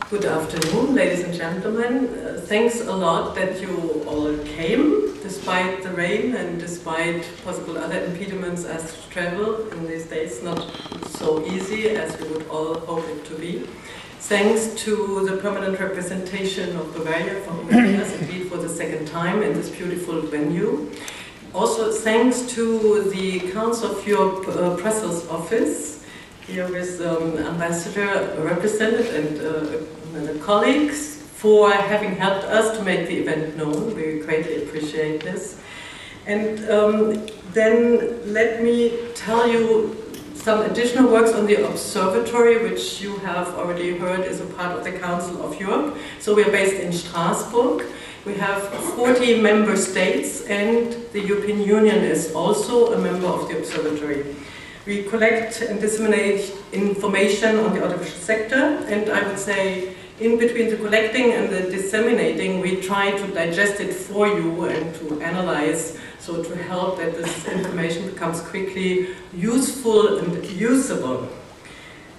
Good afternoon, ladies and gentlemen. Thanks a lot that you all came, despite the rain and despite possible other impediments as to travel in these days, not so easy as we would all hope it to be. Thanks to the permanent representation of Bavaria for hosting us, indeed for the second time in this beautiful venue. Also thanks to the Council of Europe Brussels office, here with Ambassador represented and the colleagues for having helped us to make the event known. We greatly appreciate this. And then let me tell you some additional works on the observatory, which you have already heard is a part of the Council of Europe. So we are based in Strasbourg. We have 40 member states, and the European Union is also a member of the observatory. We collect and disseminate information on the audiovisual sector, and I would say in between the collecting and the disseminating, we try to digest it for you and to analyze, so to help that this information becomes quickly useful and usable.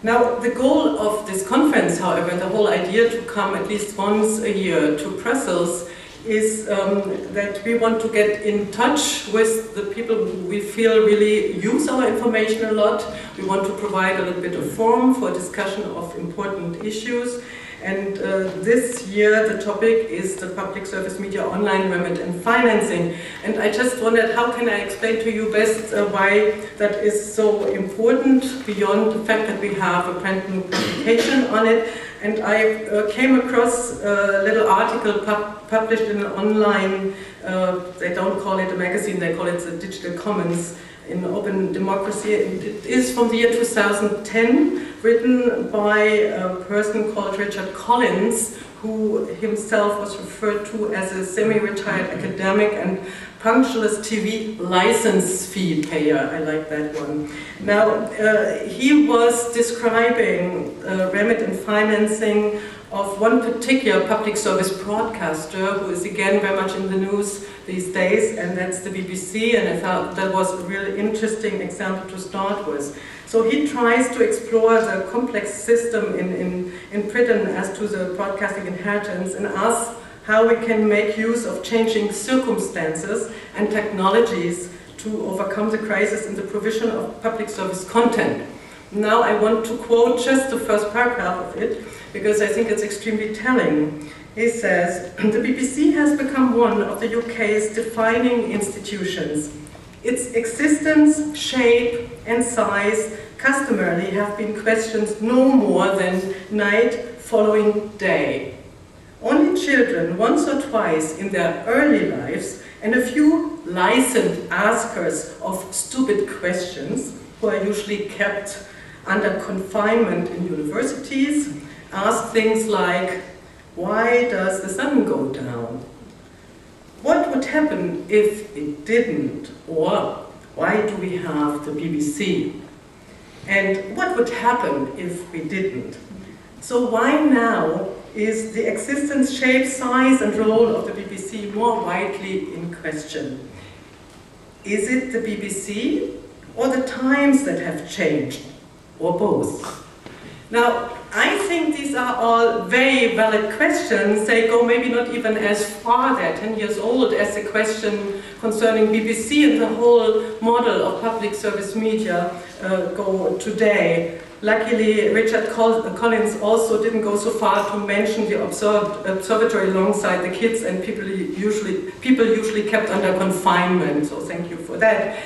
Now, the goal of this conference, however, the whole idea to come at least once a year to Brussels, is that we want to get in touch with the people who we feel really use our information a lot. We want to provide a little bit of forum for discussion of important issues. And this year the topic is the public service media online, remit and financing. And I just wondered, how can I explain to you best why that is so important beyond the fact that we have a brand new publication on it. And I came across a little article published in an online, they don't call it a magazine, they call it the Digital Commons in Open Democracy. It is from the year 2010, written by a person called Richard Collins, who himself was referred to as a semi-retired academic and punctualist TV license fee payer. I like that one. Now, he was describing remit and financing of one particular public service broadcaster who is again very much in the news these days, and that's the BBC, and I thought that was a really interesting example to start with. So he tries to explore the complex system in Britain as to the broadcasting inheritance and asks how we can make use of changing circumstances and technologies to overcome the crisis in the provision of public service content. Now I want to quote just the first paragraph of it, because I think it's extremely telling. He says, "The BBC has become one of the UK's defining institutions. Its existence, shape and size customarily have been questioned no more than night following day. Only children once or twice in their early lives and a few licensed askers of stupid questions, who are usually kept under confinement in universities, ask things like, why does the sun go down? What would happen if it didn't? Or why do we have the BBC? And what would happen if we didn't? So why now is the existence, shape, size and role of the BBC more widely in question? Is it the BBC or the times that have changed? Or both? Now, I think these are all very valid questions. They go maybe not even as far, they're 10 years old, as the question concerning BBC and the whole model of public service media go today. Luckily, Richard Collins also didn't go so far to mention the observatory alongside the kids and people usually kept under confinement, so thank you for that.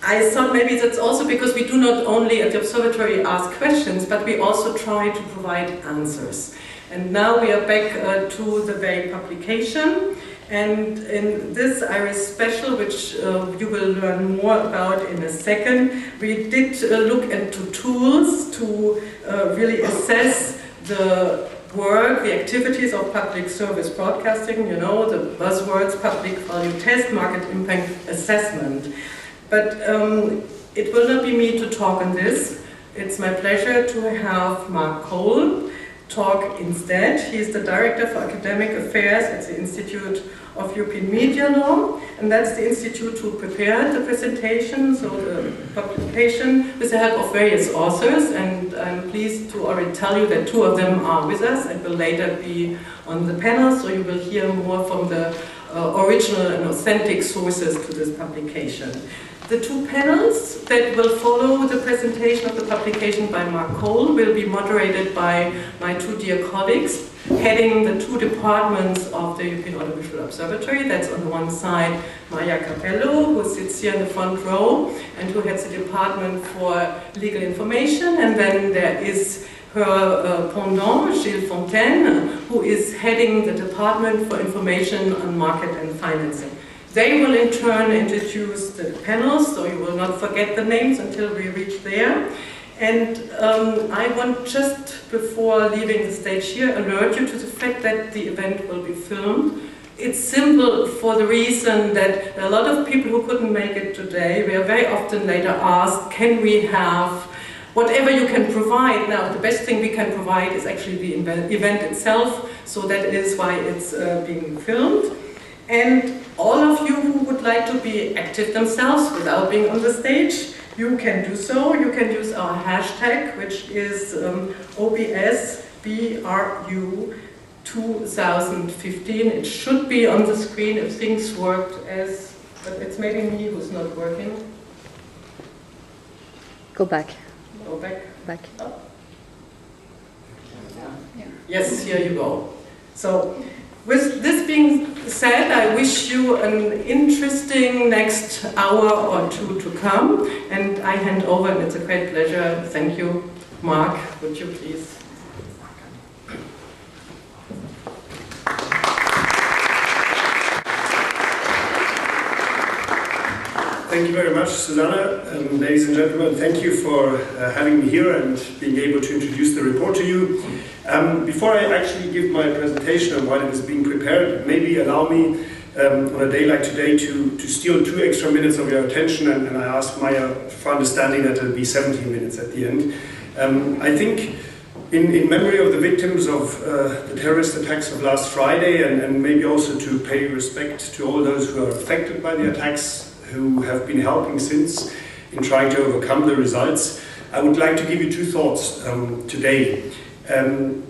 I thought maybe that's also because we do not only at the observatory ask questions, but we also try to provide answers. And now we are back to the very publication. And in this IRIS special, which you will learn more about in a second, we did look into tools to really assess the work, the activities of public service broadcasting, you know, the buzzwords, public value test, market impact assessment. But it will not be me to talk on this. It's my pleasure to have Mark Cole, talk instead. He is the Director for Academic Affairs at the Institute of European Media Law, and that's the institute who prepared the presentation, so the publication, with the help of various authors, and I'm pleased to already tell you that 2 of them are with us and will later be on the panel, so you will hear more from the original and authentic sources to this publication. The 2 panels that will follow the presentation of the publication by Mark Cole will be moderated by my 2 dear colleagues, heading the 2 departments of the European Audiovisual Observatory. That's on the one side Maja Cappello, who sits here in the front row and who heads the Department for Legal Information, and then there is her pendant, Gilles Fontaine, who is heading the Department for Information on Market and Financing. They will in turn introduce the panels, so you will not forget the names until we reach there. And I want, just before leaving the stage here, alert you to the fact that the event will be filmed. It's simple for the reason that there are a lot of people who couldn't make it today. We are very often later asked, can we have whatever you can provide? Now, the best thing we can provide is actually the event itself, so that is why it's being filmed. And all of you who would like to be active themselves without being on the stage, you can do so. You can use our hashtag, which is OBSBRU 2015. It should be on the screen if things worked but it's maybe me who's not working. Go back. Go back. Back. Oh. Yeah. Yes, here you go. So, with this being said, I wish you an interesting next hour or 2 to come, and I hand over, and it's a great pleasure. Thank you. Mark, would you please? Thank you very much, Susanne. Ladies and gentlemen, thank you for having me here and being able to introduce the report to you. Before I actually give my presentation and while it is being prepared, maybe allow me on a day like today to steal 2 extra minutes of your attention, and I ask Maja for understanding that it will be 17 minutes at the end. I think in memory of the victims of the terrorist attacks of last Friday, and maybe also to pay respect to all those who are affected by the attacks, who have been helping since in trying to overcome the results, I would like to give you 2 thoughts today.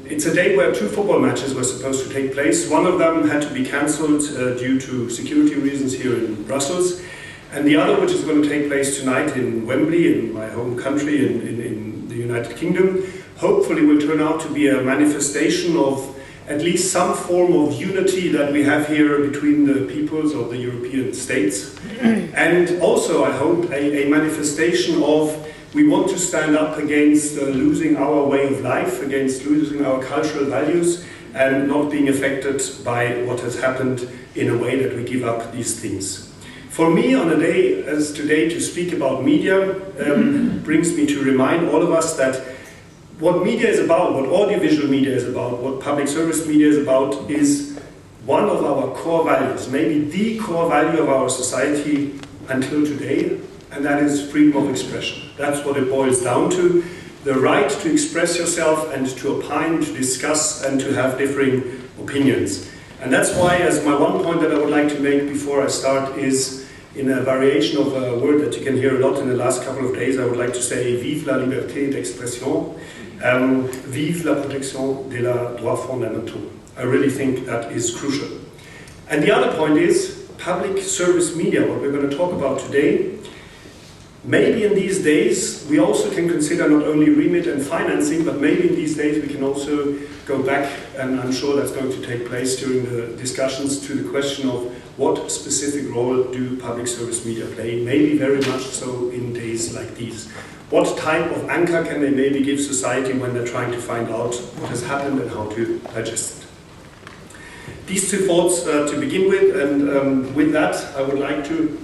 It's a day where 2 football matches were supposed to take place. One of them had to be cancelled due to security reasons here in Brussels, and the other, which is going to take place tonight in Wembley, in my home country, in the United Kingdom, hopefully will turn out to be a manifestation of at least some form of unity that we have here between the peoples of the European states. And also, I hope, a manifestation of we want to stand up against losing our way of life, against losing our cultural values, and not being affected by what has happened in a way that we give up these things. For me, on a day as today, to speak about media brings me to remind all of us that what media is about, what audiovisual media is about, what public service media is about, is one of our core values, maybe the core value of our society until today, and that is freedom of expression. That's what it boils down to, the right to express yourself and to opine, to discuss, and to have differing opinions. And that's why, as my one point that I would like to make before I start is, in a variation of a word that you can hear a lot in the last couple of days, I would like to say, vive la liberté d'expression, vive la protection des droits fondamentaux. I really think that is crucial. And the other point is public service media, what we're going to talk about today. Maybe in these days we also can consider not only remit and financing, but maybe in these days we can also go back, and I'm sure that's going to take place during the discussions, to the question of what specific role do public service media play, maybe very much so in days like these. What type of anchor can they maybe give society when they're trying to find out what has happened and how to digest it? These 2 thoughts to begin with, and with that I would like to,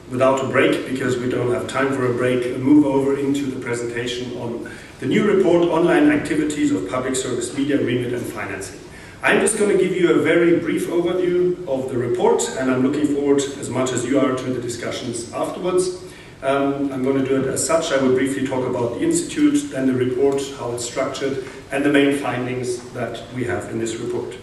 without a break, because we don't have time for a break, move over into the presentation on the new report, Online Activities of Public Service Media, Remit and Financing. I'm just going to give you a very brief overview of the report, and I'm looking forward, as much as you are, to the discussions afterwards. I'm going to do it as such. I will briefly talk about the Institute, then the report, how it's structured, and the main findings that we have in this report.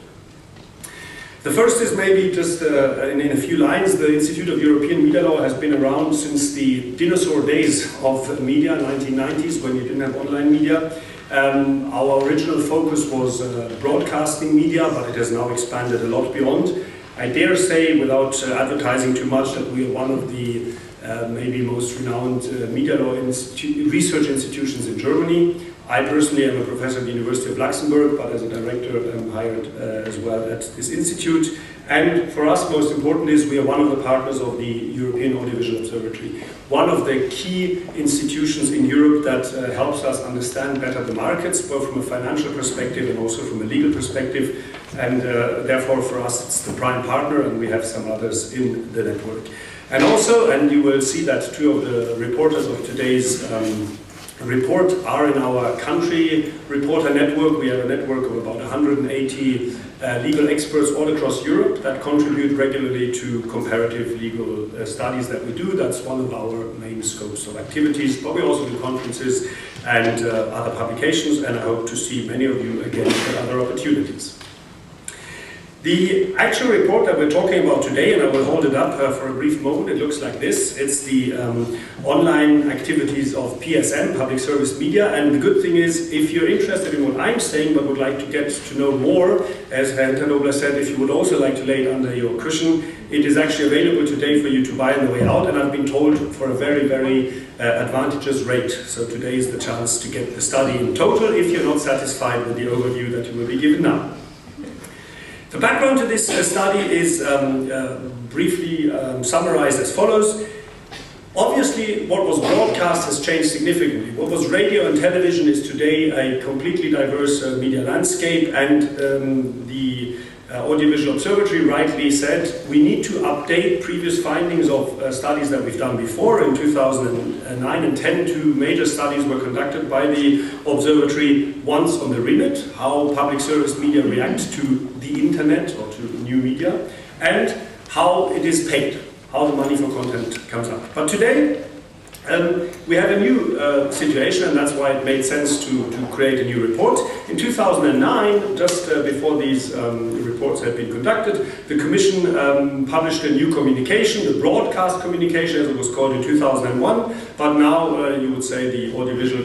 The first is maybe just in a few lines. The Institute of European Media Law has been around since the dinosaur days of media, 1990s, when you didn't have online media. Our original focus was broadcasting media, but it has now expanded a lot beyond. I dare say, without advertising too much, that we are one of the maybe most renowned media law research institutions in Germany. I personally am a professor at the University of Luxembourg, but as a director I'm hired as well at this institute. And for us, most important is we are one of the partners of the European Audiovisual Observatory, one of the key institutions in Europe that helps us understand better the markets, both from a financial perspective and also from a legal perspective. And therefore, for us, it's the prime partner, and we have some others in the network. And also, and you will see that two of the reporters of today's report are in our country reporter network. We have a network of about 180 legal experts all across Europe that contribute regularly to comparative legal studies that we do. That's one of our main scopes of activities, but we also do conferences and other publications, and I hope to see many of you again at other opportunities. The actual report that we're talking about today, and I will hold it up for a brief moment, it looks like this. It's the online activities of PSM, Public Service Media, and the good thing is, if you're interested in what I'm saying but would like to get to know more, as Herr Ternobler said, if you would also like to lay it under your cushion, it is actually available today for you to buy on the way out, and I've been told for a very, very advantageous rate. So today is the chance to get the study in total if you're not satisfied with the overview that you will be given now. The background to this study is briefly summarized as follows. Obviously, what was broadcast has changed significantly. What was radio and television is today a completely diverse media landscape, and the Audiovisual Observatory rightly said we need to update previous findings of studies that we've done before. In 2009 and 10, two major studies were conducted by the Observatory, once on the Remit, how public service media react to the internet or to new media, and how it is paid, how the money for content comes up. But today, we have a new situation, and that's why it made sense to create a new report. In 2009, just before these reports had been conducted, the Commission published a new communication, the broadcast communication as it was called in 2001, but now you would say the audiovisual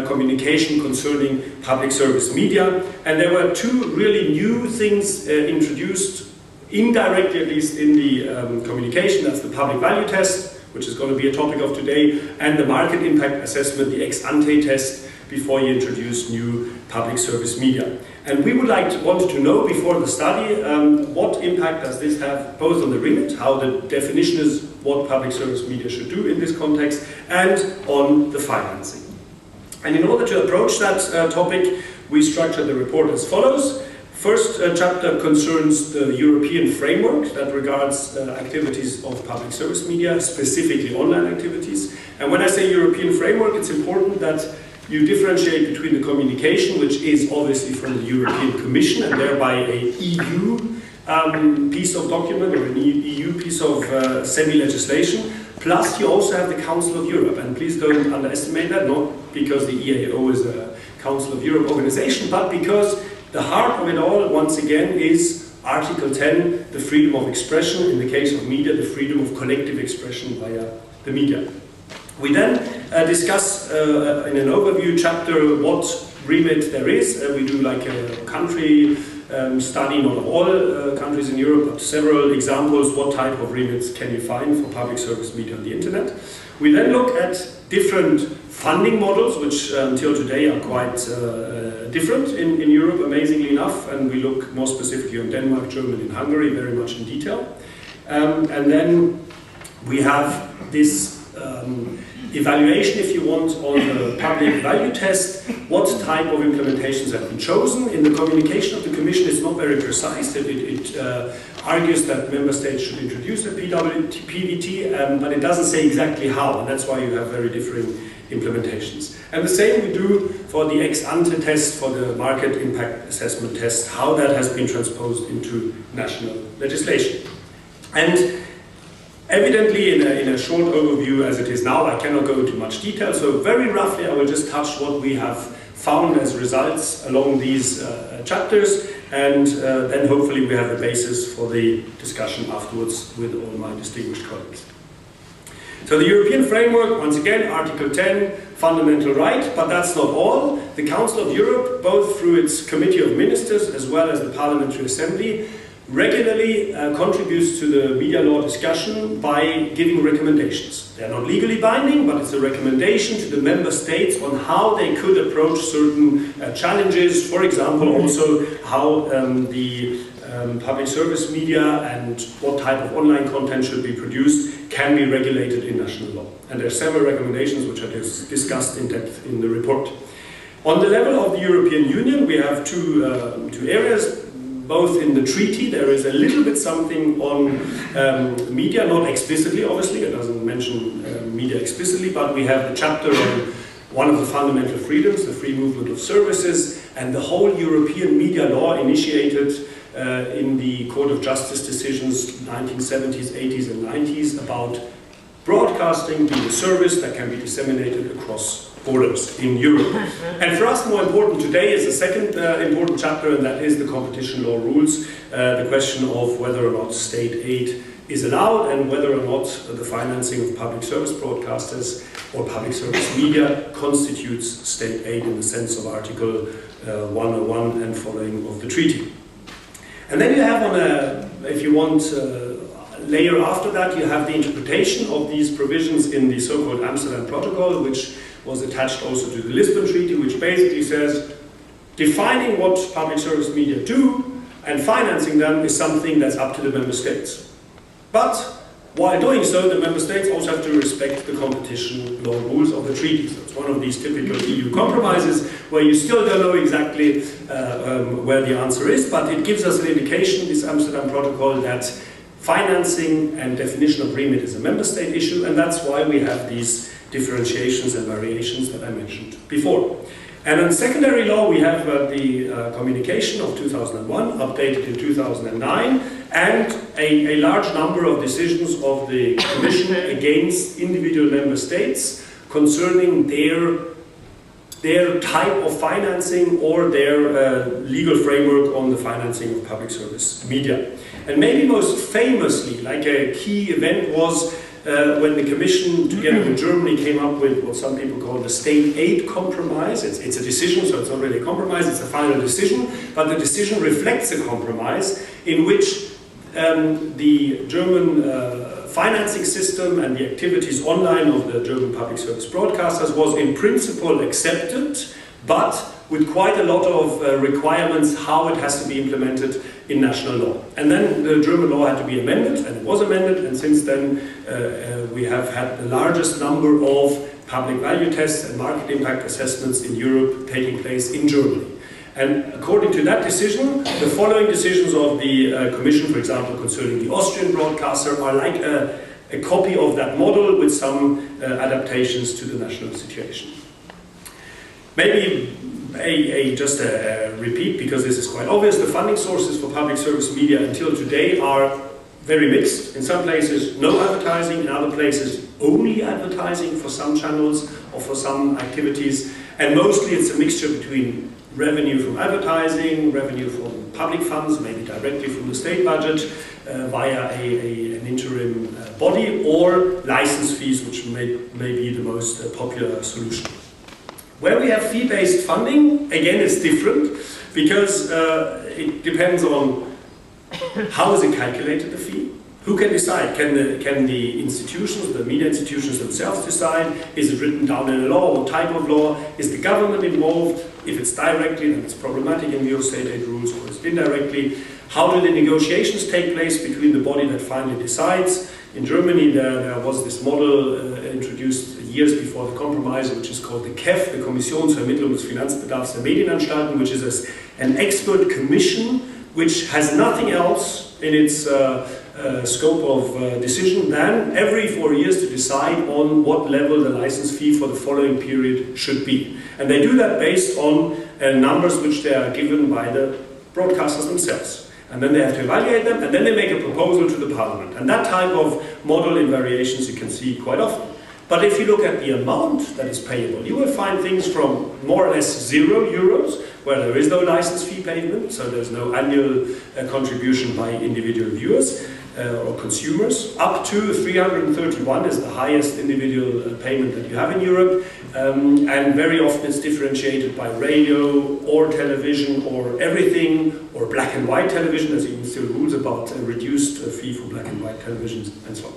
communication concerning public service media. And there were two really new things introduced, indirectly at least, in the communication. That's the public value test, which is going to be a topic of today, and the market impact assessment, the ex-ante test, before you introduce new public service media. And we would want to know before the study what impact does this have both on the remit, how the definition is what public service media should do in this context, and on the financing. And in order to approach that topic, we structured the report as follows. First chapter concerns the European framework that regards activities of public service media, specifically online activities. And when I say European framework, it's important that you differentiate between the communication, which is obviously from the European Commission and thereby a EU piece of document or an EU piece of semi-legislation. Plus you also have the Council of Europe, and please don't underestimate that, not because the EAO is a Council of Europe organization, but because the heart of it all, once again, is Article 10, the freedom of expression. In the case of media, the freedom of collective expression via the media. We then discuss in an overview chapter what remit there is. We do like a country study, not of all countries in Europe, but several examples. What type of remits can you find for public service media on the internet? We then look at different funding models, which until today are quite different in Europe, amazingly enough, and we look more specifically on Denmark, Germany, and Hungary very much in detail. And then we have this evaluation, if you want, on the public value test. What type of implementations have been chosen? In the communication of the Commission, it's not very precise. It argues that member states should introduce a PVT, but it doesn't say exactly how, and that's why you have very differing implementations. And the same we do for the ex-ante test, for the market impact assessment test, how that has been transposed into national legislation. And Evidently, in a short overview as it is now, I cannot go into much detail, so very roughly I will just touch what we have found as results along these chapters, and then hopefully we have the basis for the discussion afterwards with all my distinguished colleagues. So the European framework, once again, Article 10, fundamental right, but that's not all. The Council of Europe, both through its Committee of Ministers as well as the Parliamentary Assembly, regularly contributes to the media law discussion by giving recommendations. They're not legally binding, but it's a recommendation to the member states on how they could approach certain challenges. For example, also how the public service media and what type of online content should be produced can be regulated in national law. And there are several recommendations which are discussed in depth in the report. On the level of the European Union, we have two areas. Both in the treaty, there is a little bit something on media, not explicitly, obviously, it doesn't mention media explicitly, but we have the chapter on one of the fundamental freedoms, the free movement of services, and the whole European media law initiated in the Court of Justice decisions 1970s, 80s and 90s about broadcasting being a service that can be disseminated across borders in Europe. And for us, more important today is the second important chapter, and that is the competition law rules, the question of whether or not state aid is allowed and whether or not the financing of public service broadcasters or public service media constitutes state aid in the sense of Article 101 and following of the treaty. And then you have on a, if you want, layer after that, you have the interpretation of these provisions in the so-called Amsterdam Protocol, which was attached also to the Lisbon Treaty, which basically says defining what public service media do and financing them is something that's up to the member states. But while doing so, the member states also have to respect the competition law rules of the treaty. So it's one of these typical EU compromises where you still don't know exactly where the answer is, but it gives us an indication, this Amsterdam Protocol, that financing and definition of remit is a member state issue, and that's why we have these differentiations and variations that I mentioned before. And in secondary law, we have the communication of 2001, updated in 2009, and a large number of decisions of the Commission against individual member states concerning their type of financing or their legal framework on the financing of public service media. And maybe most famously, like a key event was when the Commission, together with Germany, came up with what some people call the state aid compromise. It's a decision, so it's not really a compromise, it's a final decision, but the decision reflects a compromise in which the German financing system and the activities online of the German public service broadcasters was in principle accepted, but with quite a lot of requirements how it has to be implemented in national law. And then the German law had to be amended, and it was amended, and since then we have had the largest number of public value tests and market impact assessments in Europe taking place in Germany. And according to that decision, the following decisions of the Commission, for example, concerning the Austrian broadcaster, are like a copy of that model with some adaptations to the national situation. Maybe just a repeat, because this is quite obvious, the funding sources for public service media until today are very mixed. In some places, no advertising, in other places, only advertising for some channels or for some activities, and mostly it's a mixture between revenue from advertising, revenue from public funds, maybe directly from the state budget, via an interim body, or license fees, which may be the most popular solution. Where we have fee-based funding, again, it's different, because it depends on how is it calculated, the fee. Who can decide? Can the institutions, the media institutions themselves decide? Is it written down in a law? What type of law? Is the government involved? If it's directly, then it's problematic in view of state aid rules, or it's indirectly. How do the negotiations take place between the body that finally decides? In Germany, there was this model introduced years before the compromise, which is called the KEF, the Kommission zur Ermittlung des Finanzbedarfs der Medienanstalten, which is an expert commission which has nothing else in its scope of decision than every 4 years to decide on what level the license fee for the following period should be. And they do that based on numbers which they are given by the broadcasters themselves. And then they have to evaluate them, and then they make a proposal to the parliament. And that type of model in variations you can see quite often. But if you look at the amount that is payable, you will find things from more or less €0, where there is no license fee payment, so there's no annual contribution by individual viewers or consumers, up to 331 is the highest individual payment that you have in Europe, and very often it's differentiated by radio or television or everything, or black and white television. There's even still rules about a reduced fee for black and white televisions and so on.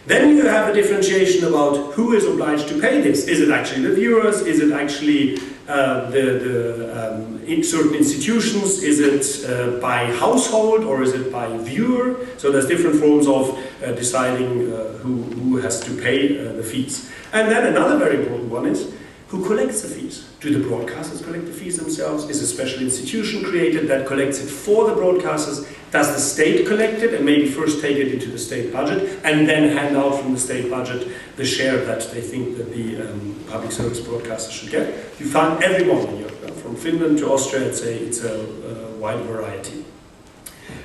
Then you have a differentiation about who is obliged to pay this. Is it actually the viewers? Is it actually certain institutions? Is it by household, or is it by viewer? So there's different forms of deciding who has to pay the fees. And then another very important one is who collects the fees. Do the broadcasters collect the fees themselves? Is a special institution created that collects it for the broadcasters? Does the state collect it and maybe first take it into the state budget and then hand out from the state budget the share that they think that the public service broadcasters should get? You find everyone in Europe, from Finland to Austria. It's a wide variety.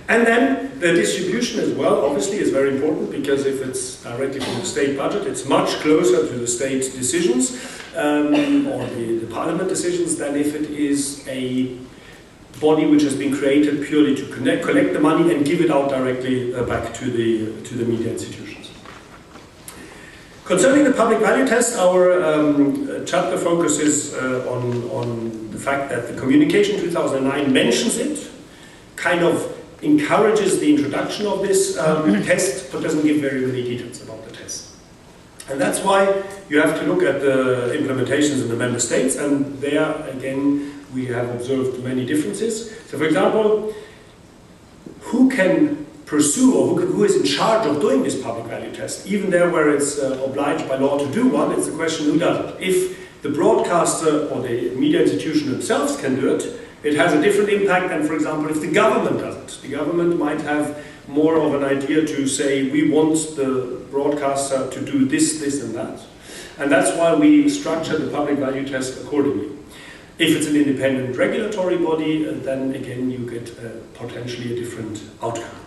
And then the distribution as well, obviously, is very important, because if it's directly from the state budget, it's much closer to the state decisions or the parliament decisions than if it is a body which has been created purely to collect the money and give it out directly back to the media institutions. Concerning the public value test, our chapter focuses on the fact that the Communication 2009 mentions it, kind of encourages the introduction of this test, but doesn't give very many details about the test. And that's why you have to look at the implementations in the member states, and there again we have observed many differences. So for example, who can pursue, or who is in charge of doing this public value test? Even there where it's obliged by law to do one, it's the question who does it. If the broadcaster or the media institution themselves can do it, it has a different impact than, for example, if the government does it. The government might have more of an idea to say, we want the broadcaster to do this, this and that. And that's why we structure the public value test accordingly. If it's an independent regulatory body, then again you get potentially a different outcome.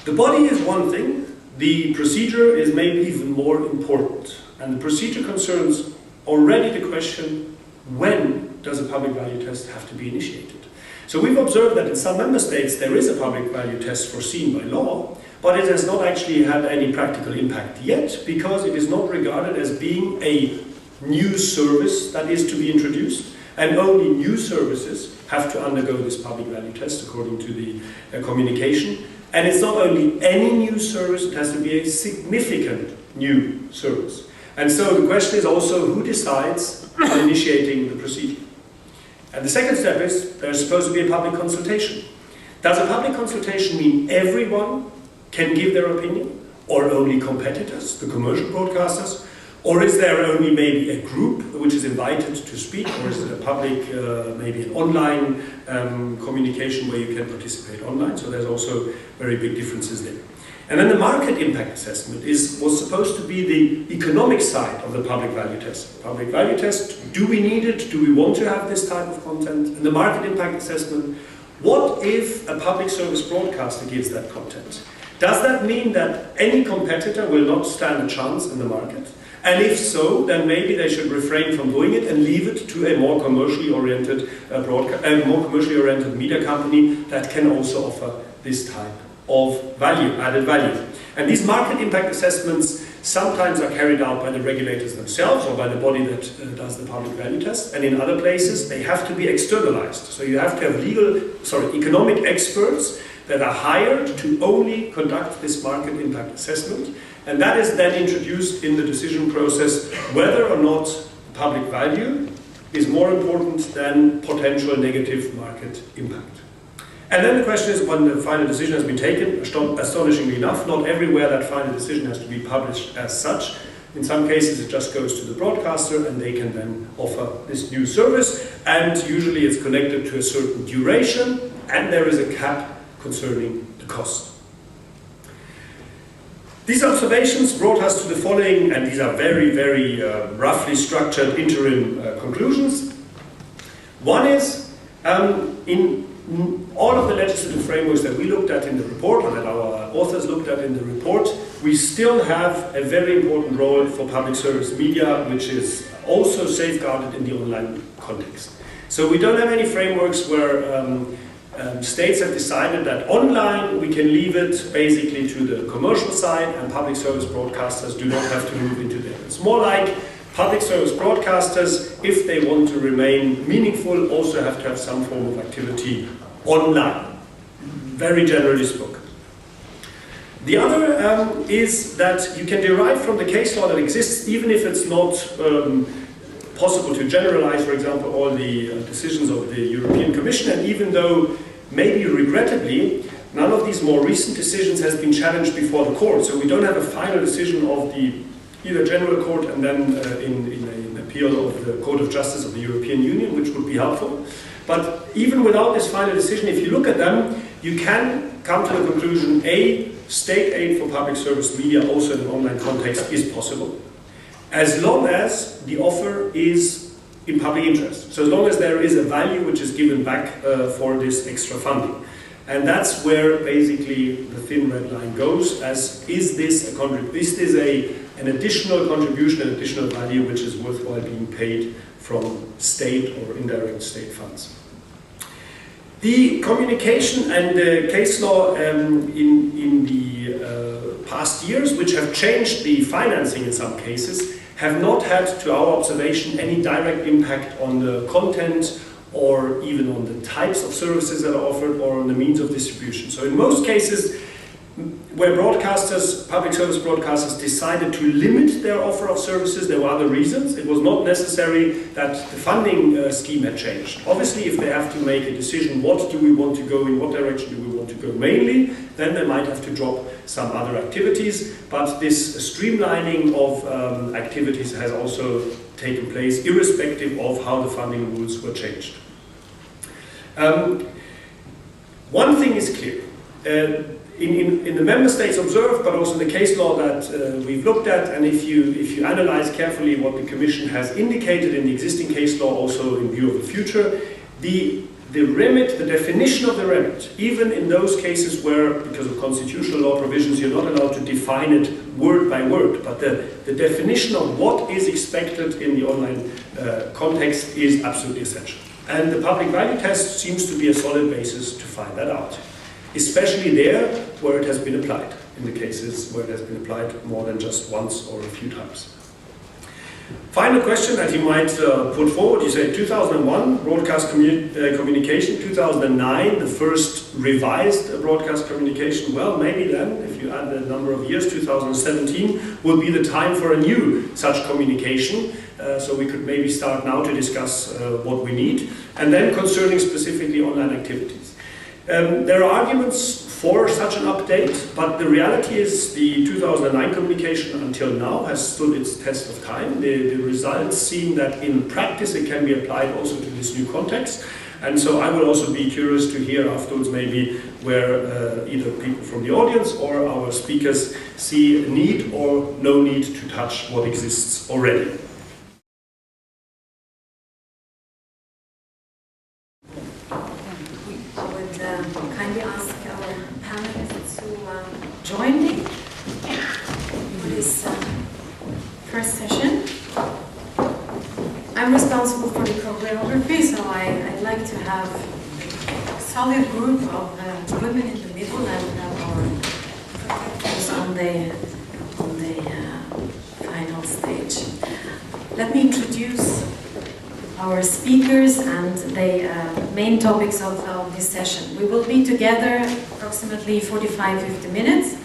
The body is one thing, the procedure is maybe even more important. And the procedure concerns already the question, when does a public value test have to be initiated? So we've observed that in some member states there is a public value test foreseen by law, but it has not actually had any practical impact yet, because it is not regarded as being a new service that is to be introduced, and only new services have to undergo this public value test according to the communication. And it's not only any new service, it has to be a significant new service. And so the question is also who decides on initiating the procedure. And the second step is there's supposed to be a public consultation. Does a public consultation mean everyone can give their opinion, or only competitors, the commercial broadcasters? Or is there only maybe a group which is invited to speak, or is it a public, maybe an online communication where you can participate online? So there's also very big differences there. And then the market impact assessment was supposed to be the economic side of the public value test. Public value test, do we need it? Do we want to have this type of content? And the market impact assessment, what if a public service broadcaster gives that content? Does that mean that any competitor will not stand a chance in the market? And if so, then maybe they should refrain from doing it and leave it to a more commercially oriented media company that can also offer this type of value, added value. And these market impact assessments sometimes are carried out by the regulators themselves or by the body that does the public value test, and in other places they have to be externalized. So you have to have economic experts that are hired to only conduct this market impact assessment, and that is then introduced in the decision process whether or not public value is more important than potential negative market impact. And then the question is, when the final decision has been taken, astonishingly enough, not everywhere that final decision has to be published as such. In some cases it just goes to the broadcaster and they can then offer this new service, and usually it's connected to a certain duration and there is a cap concerning the cost. These observations brought us to the following, and these are very, very roughly structured interim conclusions. One is, in all of the legislative frameworks that we looked at in the report, or that our authors looked at in the report, we still have a very important role for public service media, which is also safeguarded in the online context. So we don't have any frameworks where states have decided that online we can leave it basically to the commercial side, and public service broadcasters do not have to move into there. It's more like public service broadcasters, if they want to remain meaningful, also have to have some form of activity online, very generally spoken. The other is that you can derive from the case law that exists, even if it's not possible to generalize, for example, all the decisions of the European Commission, and even though, maybe regrettably, none of these more recent decisions has been challenged before the court, so we don't have a final decision of the either General Court and then in an appeal of the Court of Justice of the European Union, which would be helpful. But even without this final decision, if you look at them, you can come to the conclusion, A, state aid for public service media also in an online context is possible, as long as the offer is in public interest. So as long as there is a value which is given back for this extra funding. And that's where basically the thin red line goes, as is this an additional contribution, an additional value which is worthwhile being paid from state or indirect state funds. The communication and the case law in the past years, which have changed the financing in some cases, have not had, to our observation, any direct impact on the content or even on the types of services that are offered or on the means of distribution. So in most cases, where broadcasters, public service broadcasters, decided to limit their offer of services, there were other reasons. It was not necessary that the funding scheme had changed. Obviously, if they have to make a decision, what do we want to go in, what direction do we want to go mainly, then they might have to drop some other activities. But this streamlining of activities has also taken place, irrespective of how the funding rules were changed. One thing is clear. In the member states observed, but also in the case law that we've looked at, and if you analyze carefully what the Commission has indicated in the existing case law, also in view of the future, the remit, the definition of the remit, even in those cases where, because of constitutional law provisions, you're not allowed to define it word by word, but the definition of what is expected in the online context is absolutely essential. And the public value test seems to be a solid basis to find that out, especially there where it has been applied, in the cases where it has been applied more than just once or a few times. Final question that you might put forward, you say 2001, broadcast communication, 2009, the first revised broadcast communication. Well, maybe then, if you add the number of years, 2017 will be the time for a new such communication. So we could maybe start now to discuss what we need. And then concerning specifically online activities. There are arguments for such an update, but the reality is the 2009 communication until now has stood its test of time. The results seem that in practice it can be applied also to this new context. And so I will also be curious to hear afterwards maybe where either people from the audience or our speakers see a need or no need to touch what exists already. Kindly ask our panelists to join me for this first session. I'm responsible for the choreography, so I'd like to have a solid group of women in the middle and our protectors on the final stage. Let me introduce our speakers and the main topics of this session. We will be together approximately 45-50 minutes.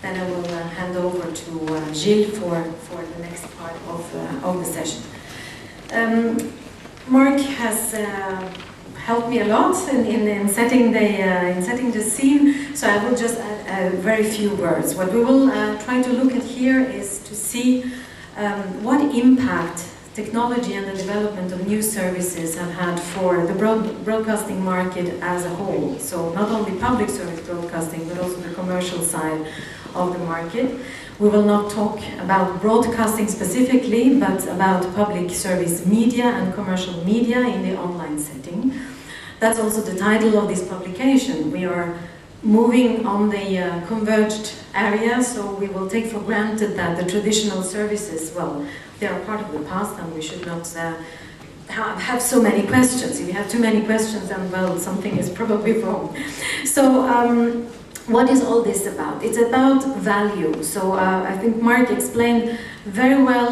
Then I will hand over to Gilles for the next part of the session. Mark has helped me a lot in setting the scene, so I will just add very few words. What we will try to look at here is to see what impact technology and the development of new services have had for the broadcasting market as a whole. So not only public service broadcasting, but also the commercial side of the market. We will not talk about broadcasting specifically, but about public service media and commercial media in the online setting. That's also the title of this publication. We are moving on the converged area, so we will take for granted that the traditional services, well, they are part of the past, and we should not have so many questions. If you have too many questions, then, well, something is probably wrong. So, what is all this about? It's about value. So I think Mark explained very well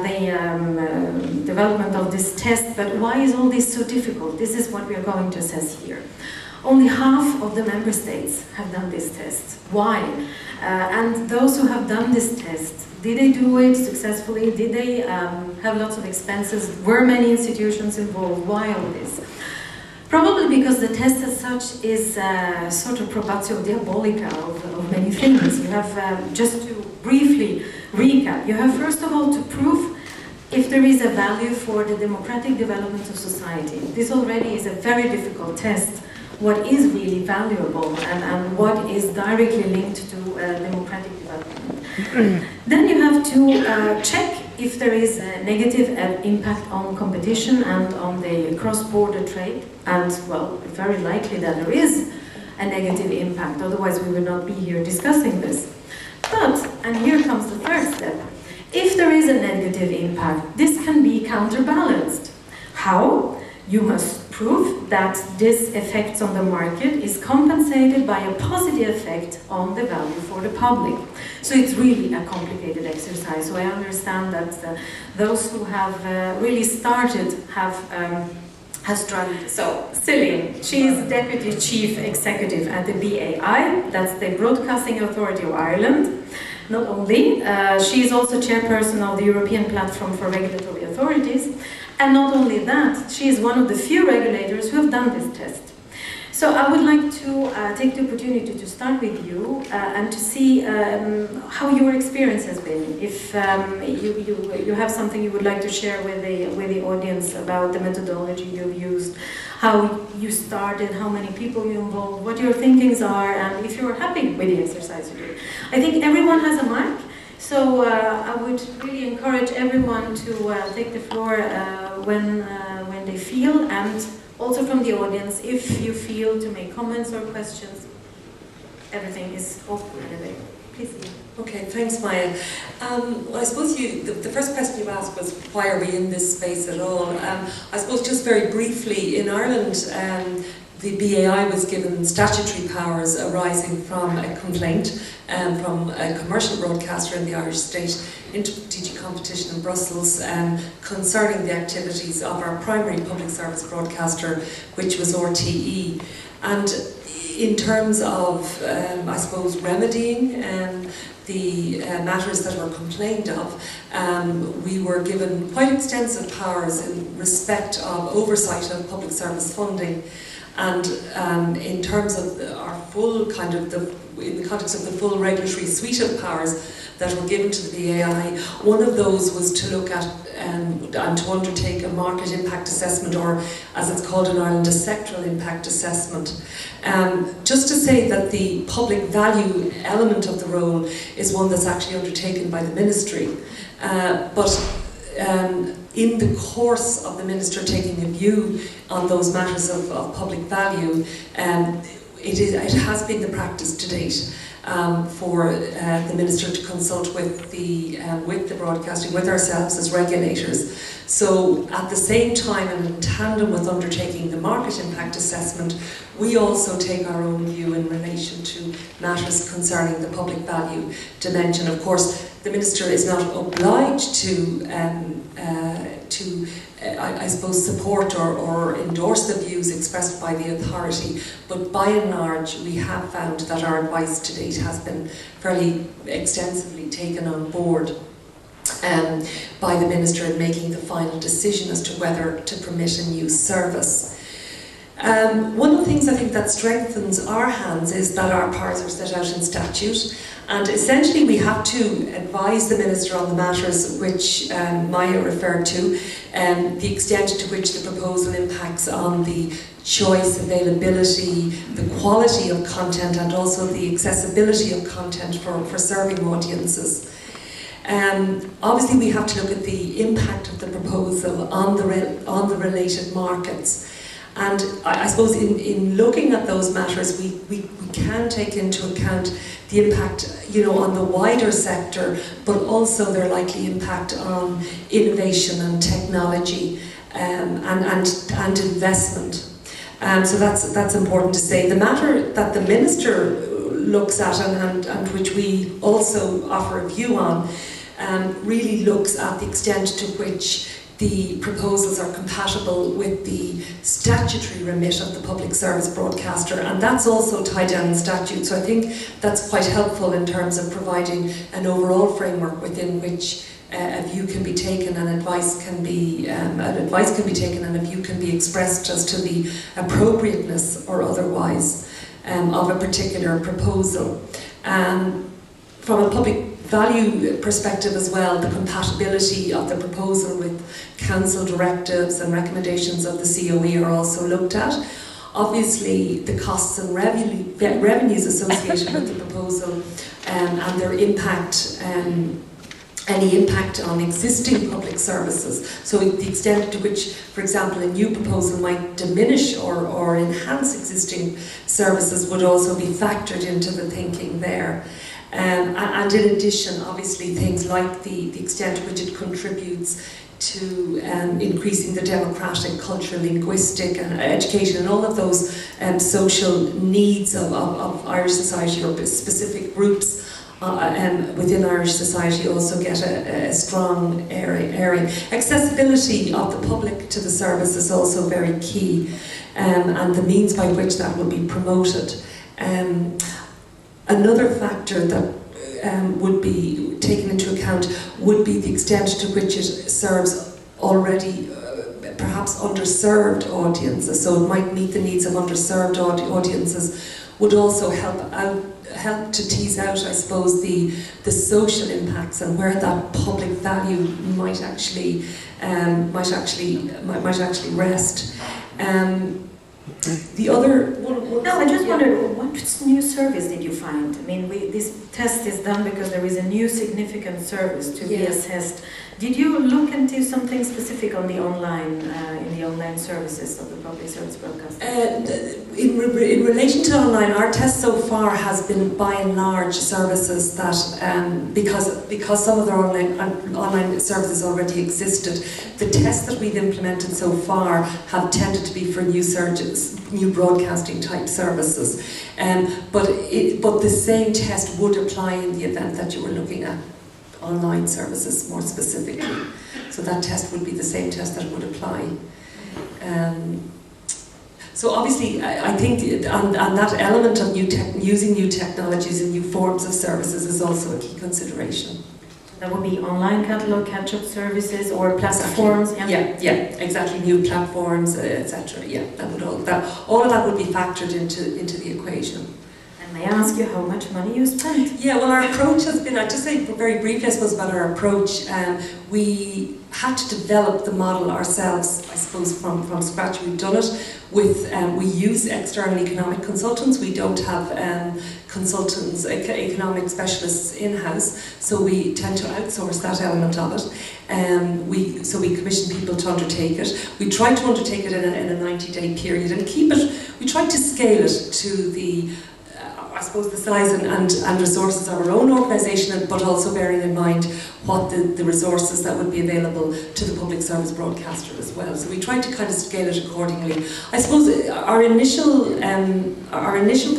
the development of this test, but why is all this so difficult? This is what we are going to assess here. Only half of the member states have done this test. Why? And those who have done this test, did they do it successfully? Did they have lots of expenses? Were many institutions involved? Why all this? Probably because the test as such is sort of probatio diabolica of many things. You have, just to briefly recap, you have first of all to prove if there is a value for the democratic development of society. This already is a very difficult test. What is really valuable and what is directly linked to democratic development. Then you have to check if there is a negative impact on competition and on the cross-border trade. And, well, very likely that there is a negative impact, otherwise we would not be here discussing this. But, and here comes the third step, if there is a negative impact, this can be counterbalanced. How? You must prove that this effect on the market is compensated by a positive effect on the value for the public. So it's really a complicated exercise. So I understand that those who have really started have struggled. So Celene, she is Deputy Chief Executive at the BAI, that's the Broadcasting Authority of Ireland. Not only, she is also chairperson of the European Platform for Regulatory Authorities. And not only that, she is one of the few regulators who have done this test. So I would like to take the opportunity to start with you and to see how your experience has been. If you have something you would like to share with the audience about the methodology you've used, how you started, how many people you involved, what your thinkings are, and if you're happy with the exercise you did. I think everyone has a mic. So I would really encourage everyone to take the floor when they feel, and also from the audience, if you feel to make comments or questions, everything is open and available. Please. Okay, thanks, Maja. I suppose the first question you asked was, why are we in this space at all? I suppose just very briefly, in Ireland, the BAI was given statutory powers arising from a complaint from a commercial broadcaster in the Irish state into DG Competition in Brussels concerning the activities of our primary public service broadcaster, which was RTE. And in terms of, I suppose, remedying the matters that were complained of, we were given quite extensive powers in respect of oversight of public service funding. And in terms of our full in the context of the full regulatory suite of powers that were given to the BAI, one of those was to look at and to undertake a market impact assessment, or as it's called in Ireland, a sectoral impact assessment. Just to say that the public value element of the role is one that's actually undertaken by the Ministry. In the course of the Minister taking a view on those matters of public value, it has been the practice to date for the Minister to consult with the broadcasting, with ourselves as regulators. So at the same time and in tandem with undertaking the market impact assessment, we also take our own view in relation to matters concerning the public value dimension. Of course, the Minister is not obliged to I suppose, support or endorse the views expressed by the authority, but by and large we have found that our advice to date has been fairly extensively taken on board by the Minister in making the final decision as to whether to permit a new service. One of the things I think that strengthens our hands is that our powers are set out in statute, and essentially we have to advise the Minister on the matters which Maja referred to, the extent to which the proposal impacts on the choice, availability, the quality of content, and also the accessibility of content for serving audiences. Obviously we have to look at the impact of the proposal on the related markets. And I suppose in looking at those matters, we can take into account the impact, on the wider sector, but also their likely impact on innovation and technology and investment. So that's important to say. The matter that the Minister looks at and which we also offer a view on really looks at the extent to which the proposals are compatible with the statutory remit of the public service broadcaster, and that's also tied down in statute. So I think that's quite helpful in terms of providing an overall framework within which a view can be taken and advice can be taken and a view can be expressed as to the appropriateness or otherwise of a particular proposal. From a public value perspective as well, the compatibility of the proposal with council directives and recommendations of the COE are also looked at. Obviously, the costs and revenues associated with the proposal and their impact, any impact on existing public services. So the extent to which, for example, a new proposal might diminish or enhance existing services would also be factored into the thinking there. And in addition, obviously, things like the extent to which it contributes to increasing the democratic, cultural, linguistic and education and all of those social needs of Irish society or specific groups within Irish society also get a strong airing. Accessibility of the public to the service is also very key, and the means by which that will be promoted. Another factor that would be taken into account would be the extent to which it serves already perhaps underserved audiences. So it might meet the needs of underserved audiences, would also help to tease out, I suppose, the social impacts and where that public value might actually rest. The other one. No, I just wondered, what new service did you find? I mean, this test is done because there is a new significant service to be assessed. Did you look into something specific on the online, in the online services of the public service broadcast? In relation to online, our test so far has been by and large services that, because some of their online services already existed, the tests that we've implemented so far have tended to be for new broadcasting type services. But the same test would apply in the event that you were looking at online services more specifically. So that test would be the same test that would apply. So obviously, I think, and that element of using new technologies and new forms of services is also a key consideration. That would be online catalogue catch-up services or platforms. Exactly. Yeah, exactly. New platforms, etc. Yeah, all of that would be factored into the equation. May I ask you how much money you spent? Yeah, well, our approach has been, I'd just say very briefly, I suppose, about our approach. We had to develop the model ourselves, I suppose, from scratch. We've done it with, we use external economic consultants. We don't have consultants, economic specialists in-house, so we tend to outsource that element of it. So we commission people to undertake it. We try to undertake it in a 90-day period and keep it, we try to scale it to the I suppose the size and resources of our own organisation, but also bearing in mind what the resources that would be available to the public service broadcaster as well. So we try to kind of scale it accordingly. I suppose our initial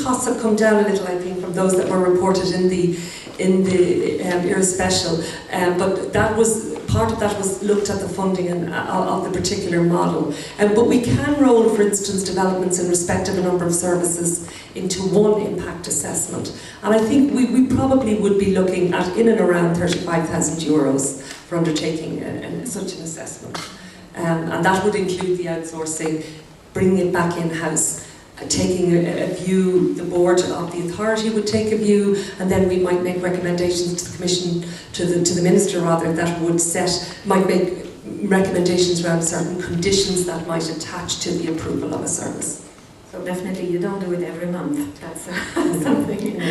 costs have come down a little, I think, from those that were reported in the Era Special, but that was part of that was looked at the funding of the particular model. But we can roll, for instance, developments in respect of a number of services into one impact assessment. And I think we probably would be looking at in and around €35,000 for undertaking such an assessment. And that would include the outsourcing, bringing it back in-house, taking a view, the board of the authority would take a view, and then we might make recommendations to the Commission, to the Minister rather, that would might make recommendations around certain conditions that might attach to the approval of a service. So definitely you don't do it every month, that's something.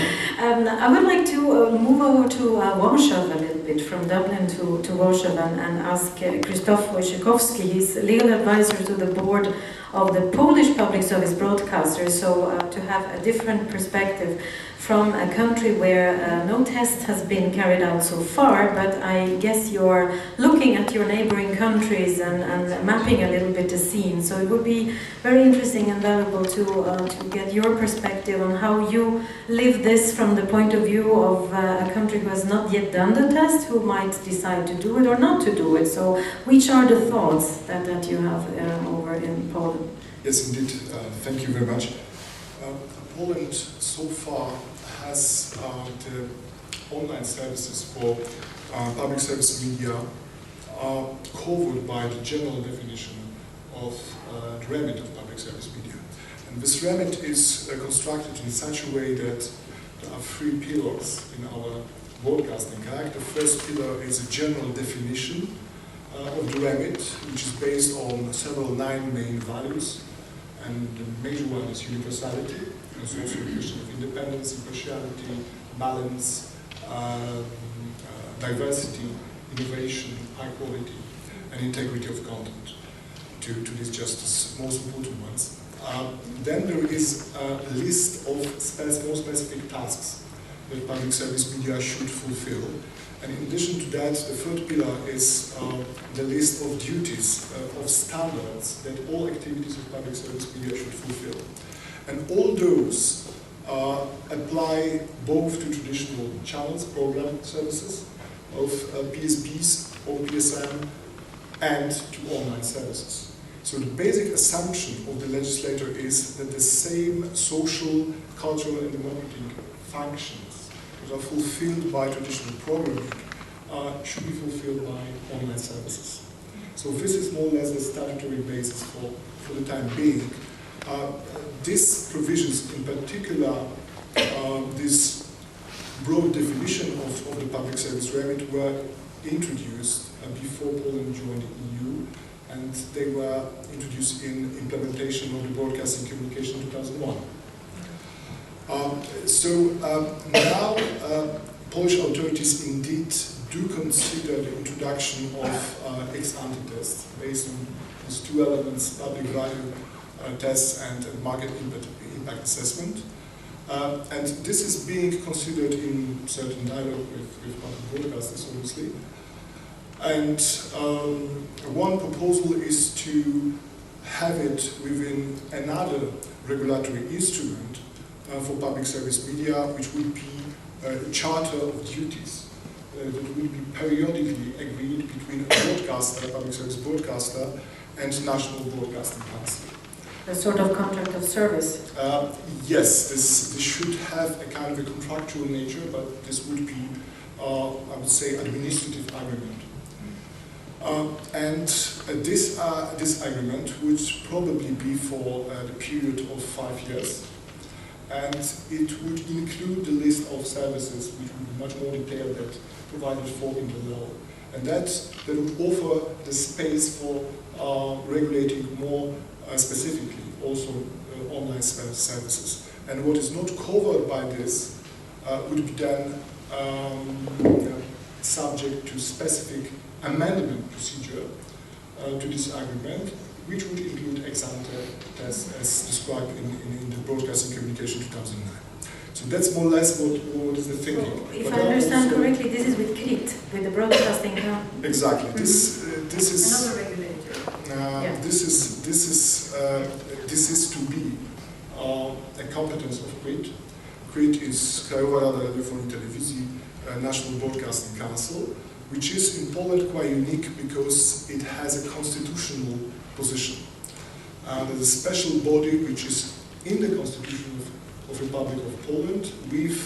I would like to move over to Warsaw a little bit, from Dublin to Warsaw, and ask Krzysztof Wojciechowski. He's legal advisor to the board of the Polish public service broadcasters, so to have a different perspective from a country where no test has been carried out so far, but I guess you're looking at your neighboring countries and mapping a little bit the scene. So it would be very interesting and valuable to get your perspective on how you live this from the point of view of a country who has not yet done the test, who might decide to do it or not to do it. So which are the thoughts that you have over in Poland? Yes, indeed. Thank you very much. Poland so far has the online services for public service media covered by the general definition of the remit of public service media. And this remit is constructed in such a way that there are three pillars in our broadcasting act. The first pillar is a general definition of the remit, which is based on several 9 main values. And the major one is universality. It's also a question of independence, impartiality, balance, diversity, innovation, high quality, and integrity of content, to these just the most important ones. Then there is a list of more specific tasks that public service media should fulfill. And in addition to that, the third pillar is the list of duties, of standards that all activities of public service media should fulfill. And all those apply both to traditional channels, program services, of PSBs or PSM, and to online services. So the basic assumption of the legislator is that the same social, cultural, and marketing functions that are fulfilled by traditional programming should be fulfilled by online services. So this is more or less the statutory basis for the time being. These provisions, in particular, this broad definition of the public service remit were introduced before Poland joined the EU, and they were introduced in implementation of the Broadcasting Communication 2001. Now Polish authorities indeed do consider the introduction of ex-ante tests based on these 2 elements, public value tests and market impact assessment. And this is being considered in certain dialogue with public broadcasters, obviously. And one proposal is to have it within another regulatory instrument for public service media, which would be a charter of duties that would be periodically agreed between a broadcaster, public service broadcaster, and National Broadcasting Council. A sort of contract of service? Yes, this should have a kind of a contractual nature, but this would be, I would say, administrative agreement. And this agreement would probably be for the period of 5 years. And it would include the list of services which would be much more detailed than provided for in the law. And that would offer the space for regulating more specifically also online services. And what is not covered by this would be then subject to specific amendment procedure to this agreement, which would include ex-ante tests as described in the Broadcasting Communication 2009. So that's more or less what is the thinking. So if I understand correctly, this is with KRIT, with the Broadcasting Council. Exactly. This is another regulator. This is to be a competence of KRIT. KRIT is Krajowa Rada Radiofonii i Telewizji, National Broadcasting Council, which is in Poland quite unique because it has a constitutional position. There's a special body which is in the Constitution of Republic of Poland with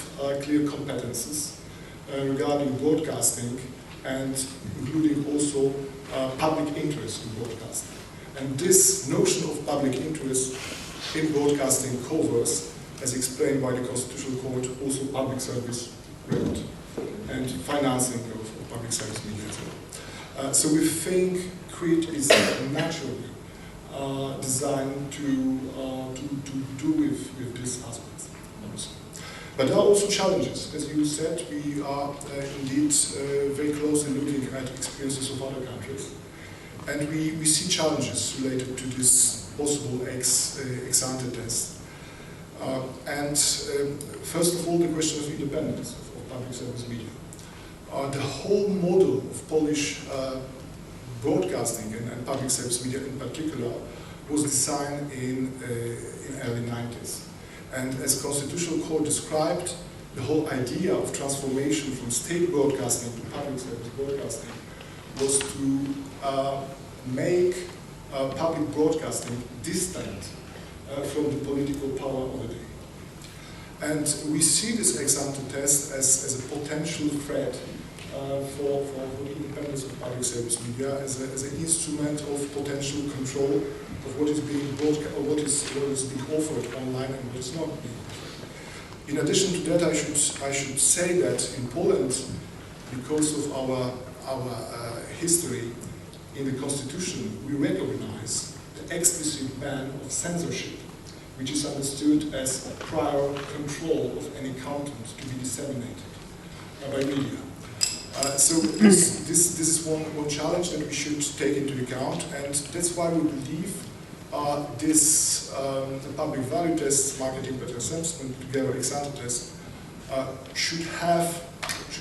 clear competences regarding broadcasting and including also public interest in broadcasting. And this notion of public interest in broadcasting covers, as explained by the Constitutional Court, also public service rate and financing of public service media as well. So we think KRIT is naturally designed to do with these aspects. But there are also challenges. As you said, we are indeed very closely looking at experiences of other countries. And we see challenges related to this possible ex-ante test. First of all, the question of independence of public service media. The whole model of Polish broadcasting and public service media in particular was designed in early 90s. And as Constitutional Court described, the whole idea of transformation from state broadcasting to public service broadcasting was to make public broadcasting distant from the political power of the day. And we see this ex-ante test as a potential threat for the independence of public service media, as an instrument of potential control of what is being broadcast, or what is being offered online and what is not being offered. In addition to that, I should say that in Poland, because of our history in the constitution, we recognize the explicit ban of censorship, which is understood as prior control of any content to be disseminated by media. So this is one challenge that we should take into account, and that's why we believe this public value test, marketing better assessment, together ex-ante test, should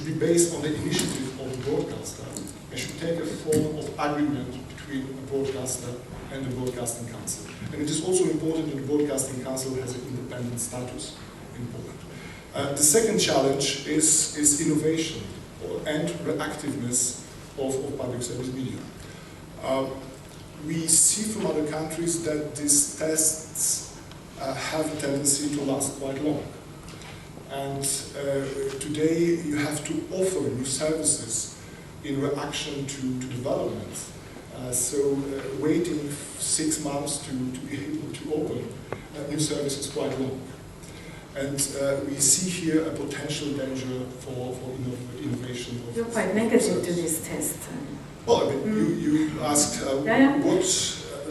be based on the initiative of the broadcaster and should take a form of agreement between a broadcaster and the Broadcasting Council. And it is also important that the Broadcasting Council has an independent status in Poland. The second challenge is innovation and reactiveness of public service media. We see from other countries that these tests have a tendency to last quite long. And today you have to offer new services in reaction to developments. Waiting 6 months to be able to open a new service is quite long. And we see here a potential danger for innovation. You're quite negative to this test. Well, I mean, you asked what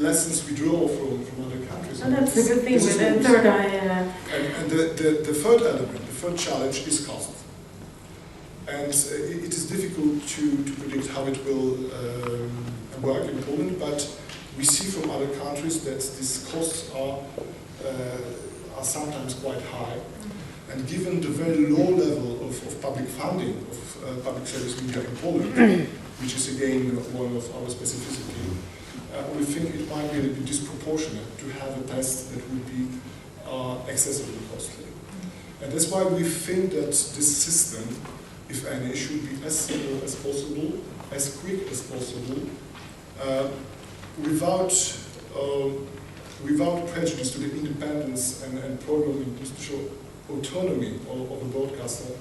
lessons we draw from other countries. Oh, that's a good thing with the third eye. And the third element, the third challenge is cost. And it is difficult to predict how it will work in Poland, but we see from other countries that these costs are sometimes quite high. And given the very low level of public funding of public service media in Poland, which is again one of our specificity, we think it might be a bit disproportionate to have a test that would be excessively costly. And that's why we think that this system, if any, should be as simple as possible, as quick as possible, without prejudice to the independence and programming institutional autonomy of a broadcaster,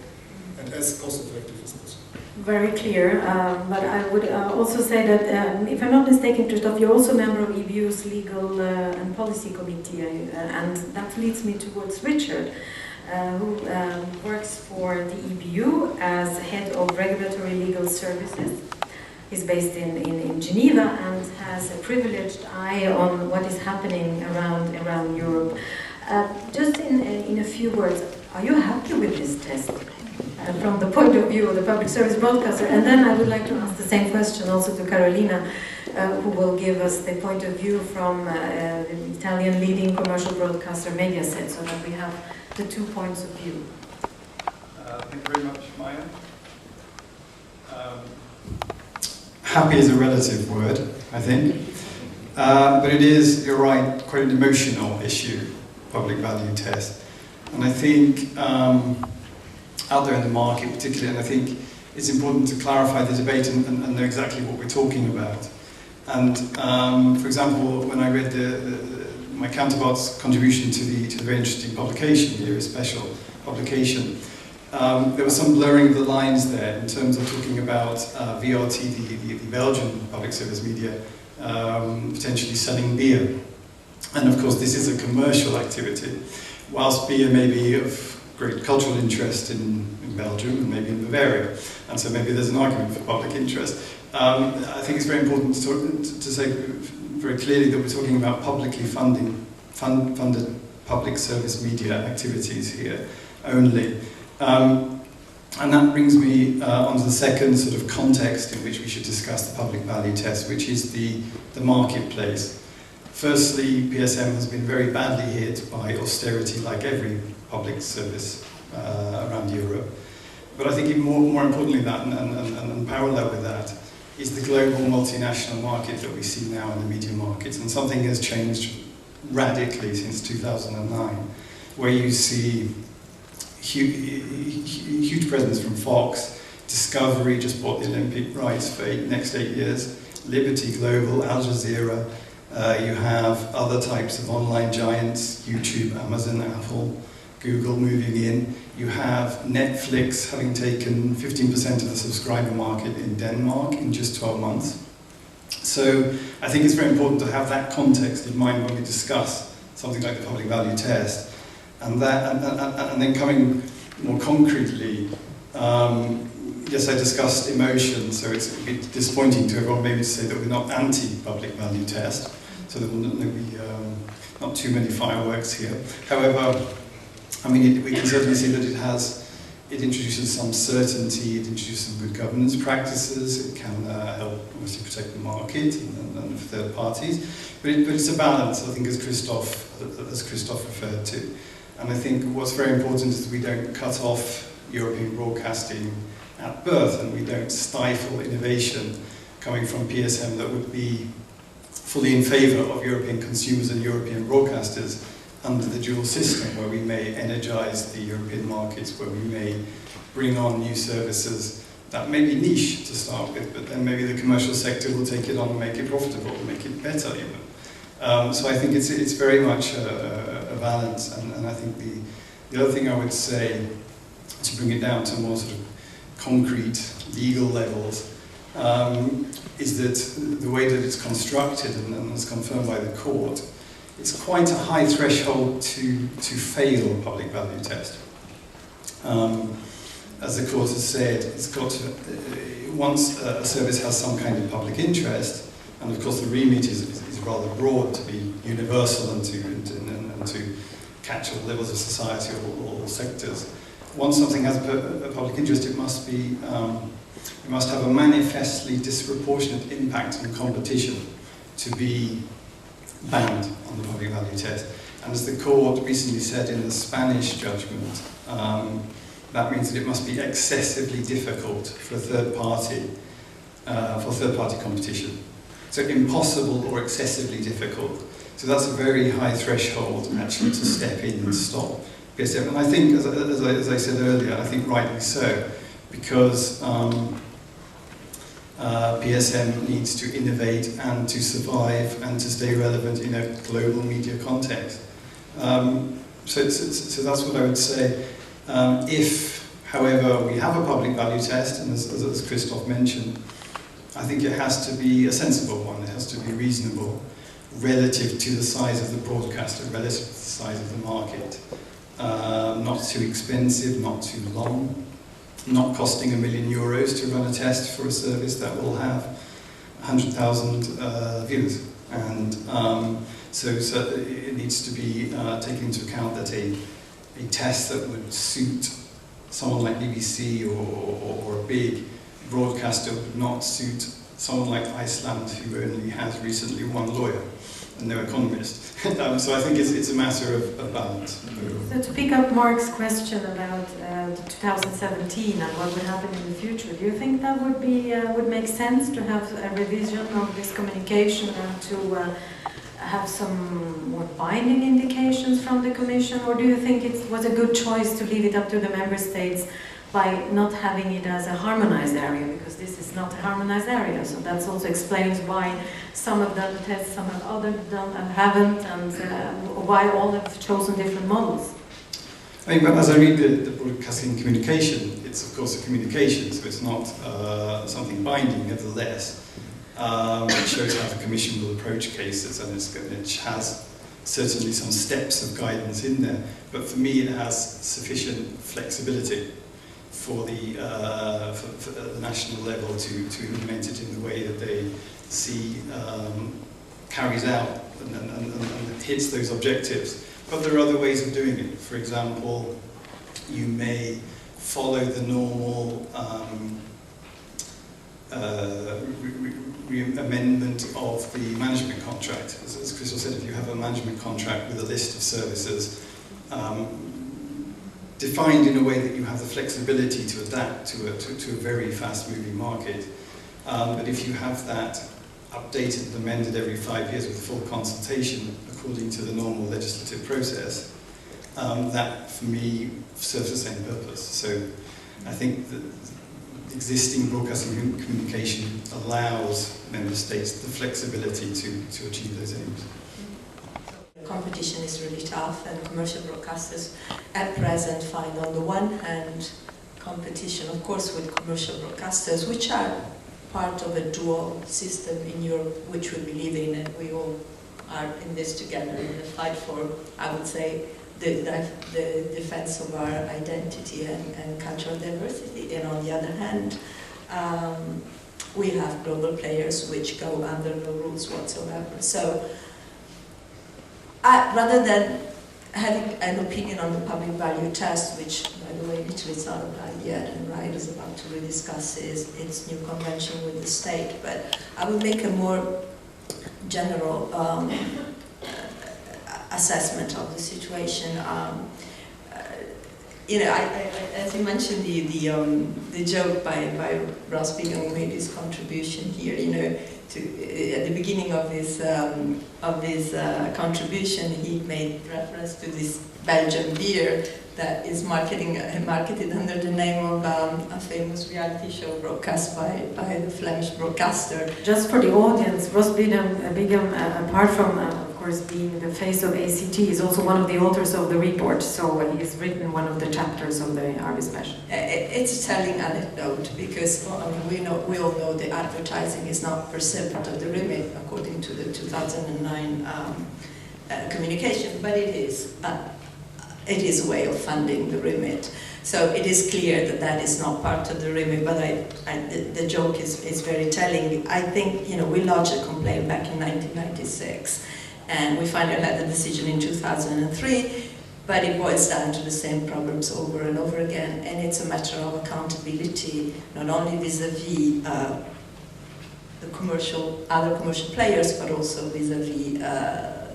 and as cost-effective as possible. Very clear, but I would also say that, if I'm not mistaken, Krzysztof, you're also a member of EBU's Legal and Policy Committee, and that leads me towards Richard, who works for the EBU as head of regulatory legal services. He's based in Geneva and has a privileged eye on what is happening around Europe. Just in a few words, are you happy with this test from the point of view of the public service broadcaster? And then I would like to ask the same question also to Carolina, who will give us the point of view from the Italian leading commercial broadcaster Mediaset, so that we have the 2 points of view. Thank you very much, Maja. Happy is a relative word, I think. But it is, you're right, quite an emotional issue, public value test. And I think out there in the market particularly, and I think it's important to clarify the debate and know exactly what we're talking about. And for example, when I read my counterpart's contribution to the very interesting publication here, a special publication, there was some blurring of the lines there in terms of talking about VRT, the Belgian public service media, potentially selling beer. And of course this is a commercial activity, whilst beer may be of great cultural interest in Belgium and maybe in Bavaria, and so maybe there's an argument for public interest. I think it's very important to say very clearly that we're talking about publicly funded public service media activities here only. And that brings me onto the second sort of context in which we should discuss the public value test, which is the marketplace. Firstly, PSM has been very badly hit by austerity, like every public service around Europe. But I think even more importantly than that, and parallel with that, is the global multinational market that we see now in the media markets. And something has changed radically since 2009, where you see huge presence from Fox. Discovery just bought the Olympic rights for next 8 years. Liberty Global, Al Jazeera. You have other types of online giants, YouTube, Amazon, Apple, Google moving in. You have Netflix having taken 15% of the subscriber market in Denmark in just 12 months. So I think it's very important to have that context in mind when we discuss something like the public value test. And then coming more concretely, yes, I discussed emotion, so it's a bit disappointing to everyone maybe to say that we're not anti-public value test, so there will be not too many fireworks here. However, I mean, we can certainly see that it introduces some certainty, it introduces some good governance practices, it can help obviously protect the market and third parties, but it's a balance, I think, as Krzysztof referred to. And I think what's very important is that we don't cut off European broadcasting at birth, and we don't stifle innovation coming from PSM that would be fully in favour of European consumers and European broadcasters under the dual system, where we may energise the European markets, where we may bring on new services that may be niche to start with, but then maybe the commercial sector will take it on and make it profitable, make it better even. So I think it's very much a balance, and I think the other thing I would say, to bring it down to more sort of concrete legal levels, is that the way that it's constructed and as confirmed by the court, it's quite a high threshold to fail a public value test. As the court has said, it's got to, once a service has some kind of public interest, and of course the remit is rather broad to be universal and to catch all levels of society, all sectors. Once something has a public interest, it must have a manifestly disproportionate impact on competition to be banned on the public value test. And as the court recently said in the Spanish judgment, that means that it must be excessively difficult for third party competition. So impossible or excessively difficult. So that's a very high threshold actually to step in and stop PSM. And I think, as I said earlier, I think rightly so, because PSM needs to innovate and to survive and to stay relevant in a global media context. So that's what I would say. If, however, we have a public value test, and as Krzysztof mentioned, I think it has to be a sensible one. It has to be reasonable relative to the size of the broadcaster, relative to the size of the market. Not too expensive, not too long, not costing €1 million to run a test for a service that will have 100,000 viewers. And so it needs to be taken into account that a test that would suit someone like BBC or a big broadcaster would not suit someone like Iceland, who only has recently one lawyer and no economist. So I think it's a matter of balance. So to pick up Mark's question about 2017 and what would happen in the future, do you think that would make sense to have a revision of this communication and to have some more binding indications from the Commission, or do you think it was a good choice to leave it up to the Member States by not having it as a harmonized area, because this is not a harmonized area, so that also explains why some have done the tests, some have others done and haven't, and why all have chosen different models. I mean, but as I read the broadcasting communication, it's of course a communication, so it's not something binding, nevertheless. It shows how the Commission will approach cases, and it has certainly some steps of guidance in there, but for me it has sufficient flexibility for the national level to implement it in the way that they see carries out and hits those objectives. But there are other ways of doing it. For example, you may follow the normal amendment of the management contract, as Krzysztof said, if you have a management contract with a list of services defined in a way that you have the flexibility to adapt to a very fast-moving market, but if you have that updated and amended every 5 years with full consultation according to the normal legislative process, that for me serves the same purpose. So I think that existing broadcasting communication allows member states the flexibility to achieve those aims. Competition is really tough, and commercial broadcasters at present find on the one hand competition, of course, with commercial broadcasters, which are part of a dual system in Europe, which we believe in, and we all are in this together in the fight for, I would say, the defense of our identity and cultural diversity. And on the other hand, we have global players which go under no rules whatsoever. So rather than having an opinion on the public value test, which, by the way, literally is not applied yet, and RIDE is about to rediscuss its new convention with the state, but I would make a more general assessment of the situation. You know, as you mentioned, the joke by Ross Bingham, who made his contribution here, you know, at the beginning of his contribution, he made reference to this Belgian beer that is marketed under the name of a famous reality show broadcast by the Flemish broadcaster. Just for the audience, Ross Bingham, apart from of course being the face of ACT, is also one of the authors of the report, so he has written one of the chapters of the RV special. It's a telling anecdote, because well, I mean, we all know that advertising is not per se part of the remit according to the 2009 communication, but it is a way of funding the remit. So it is clear that that is not part of the remit, but the joke is very telling. I think, you know, we lodged a complaint back in 1996, and we finally had the decision in 2003, but it boils down to the same problems over and over again, and it's a matter of accountability, not only vis-a-vis the other commercial players, but also vis-a-vis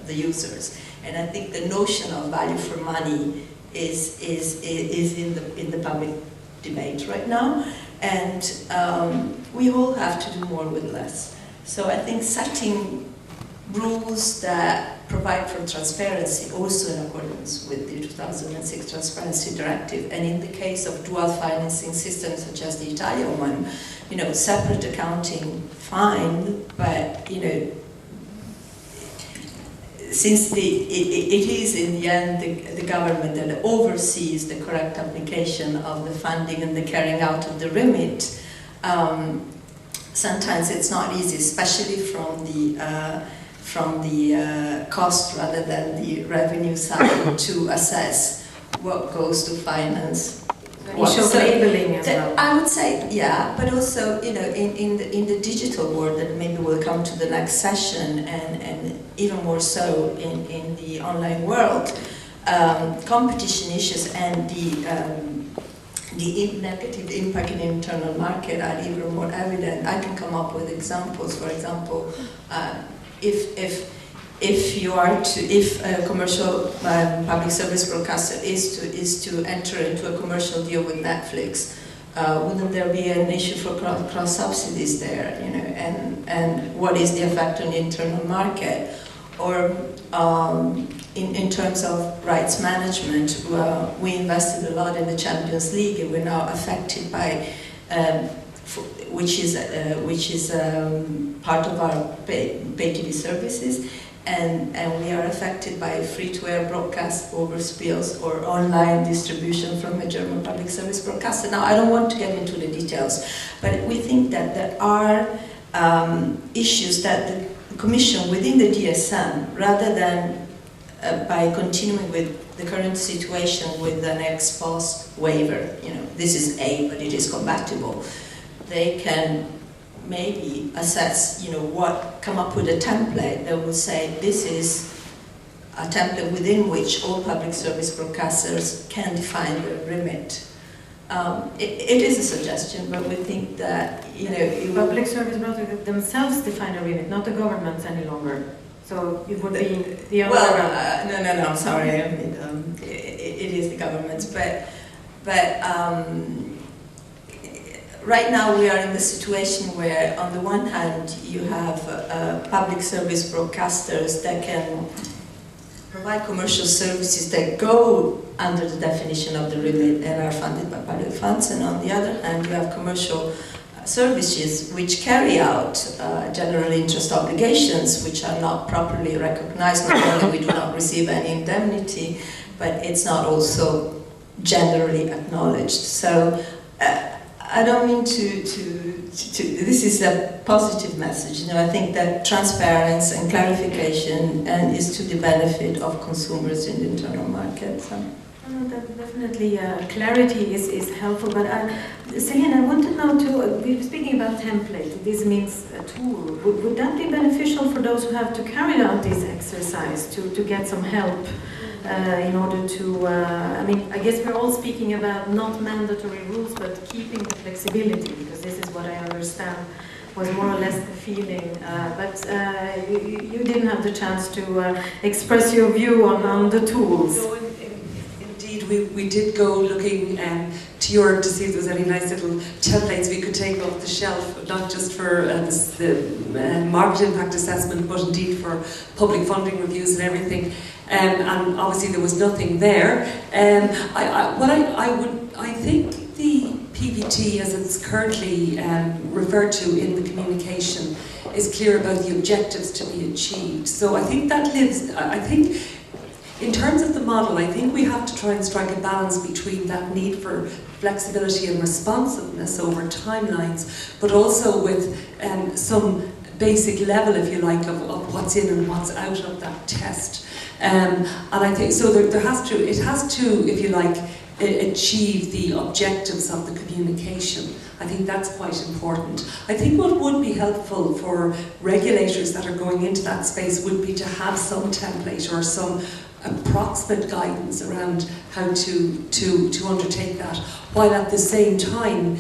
the users. And I think the notion of value for money is in the public debate right now, and we all have to do more with less. So I think setting rules that provide for transparency, also in accordance with the 2006 Transparency Directive, and in the case of dual financing systems such as the Italian one, you know, separate accounting, fine, but you know, since it is in the end the government that oversees the correct application of the funding and the carrying out of the remit, sometimes it's not easy, especially from the cost rather than the revenue side, to assess what goes to finance. So labeling as well. I would say, yeah, but also, you know, in the digital world, that maybe we'll come to the next session, and even more so in the online world, competition issues and the negative impact in the internal market are even more evident. I can come up with examples. For example, if a commercial public service broadcaster is to enter into a commercial deal with Netflix, wouldn't there be an issue for cross subsidies there? You know, and what is the effect on the internal market? Or in terms of rights management, we invested a lot in the Champions League, and we're now affected by. Which is part of our pay TV services, and we are affected by free-to-air broadcast overspills or online distribution from a German public service broadcaster. Now, I don't want to get into the details, but we think that there are issues that the Commission within the DSM, rather than by continuing with the current situation with an ex post waiver, you know, this is A, but it is compatible, they can maybe assess, you know, come up with a template that will say this is a template within which all public service broadcasters can define their remit. It is a suggestion, but we think that, you know, Public service broadcasters themselves define a remit, not the governments any longer. So it would be the other. Well, no, I'm sorry. I mean, it is the government's, but right now we are in the situation where, on the one hand, you have public service broadcasters that can provide commercial services that go under the definition of the remit and are funded by public funds, and on the other hand, you have commercial services which carry out general interest obligations which are not properly recognized. Not only we do not receive any indemnity, but it's not also generally acknowledged. So I don't mean to this is a positive message. You know, I think that transparency and clarification is to the benefit of consumers in the internal market. So. Definitely, clarity is helpful. But Celene, I want to know too. We're speaking about template. This means a tool. Would that be beneficial for those who have to carry out this exercise to get some help in order to? I mean, I guess we're all speaking about not mandatory rules, but keeping the flexibility, because this is what I understand was more or less the feeling. But you didn't have the chance to express your view on the tools. We did go looking to Europe to see if there was any nice little templates we could take off the shelf, not just for the market impact assessment, but indeed for public funding reviews and everything. And obviously there was nothing there. I think the PPT, as it's currently referred to in the communication, is clear about the objectives to be achieved. So I think that lives. I think. In terms of the model, I think we have to try and strike a balance between that need for flexibility and responsiveness over timelines, but also with some basic level, if you like, of what's in and what's out of that test. And I think so. It has to, if you like, achieve the objectives of the communication. I think that's quite important. I think what would be helpful for regulators that are going into that space would be to have some template or some approximate guidance around how to undertake that, while at the same time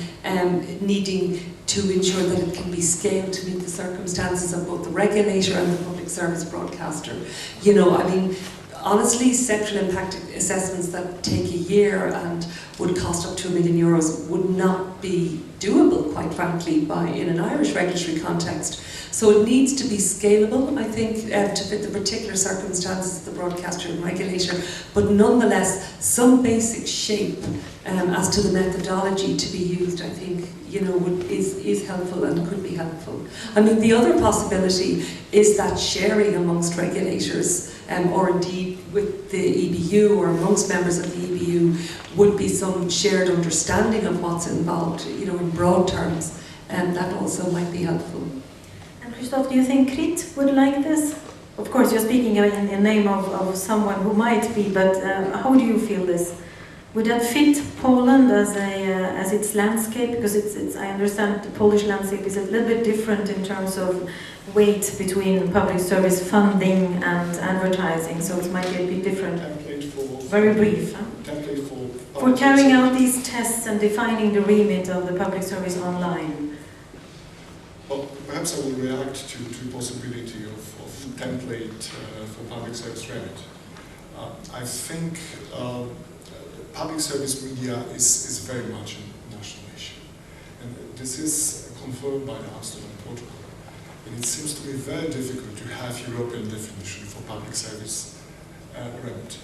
needing to ensure that it can be scaled to meet the circumstances of both the regulator and the public service broadcaster. You know, I mean, honestly, sectoral impact assessments that take a year and would cost up to €1 million would not be doable, quite frankly, in an Irish regulatory context. So it needs to be scalable, I think, to fit the particular circumstances of the broadcaster and regulator, but nonetheless, some basic shape as to the methodology to be used, I think, you know, is helpful and could be helpful. I mean, the other possibility is that sharing amongst regulators, or indeed with the EBU or amongst members of the EBU, would be some shared understanding of what's involved, you know, in broad terms, and that also might be helpful. And Krzysztof, do you think Crete would like this? Of course, you're speaking in name of someone who might be, but how do you feel this? Would that fit Poland as its landscape? Because it's I understand the Polish landscape is a little bit different in terms of weight between public service funding and advertising, so it might be a bit different. Very brief. Huh? Template for carrying out these tests and defining the remit of the public service online. Well, perhaps I will react to the possibility of template for public service remit. I think public service media is very much a national issue. And this is confirmed by the Amsterdam Protocol. And it seems to be very difficult to have European definition for public service remit.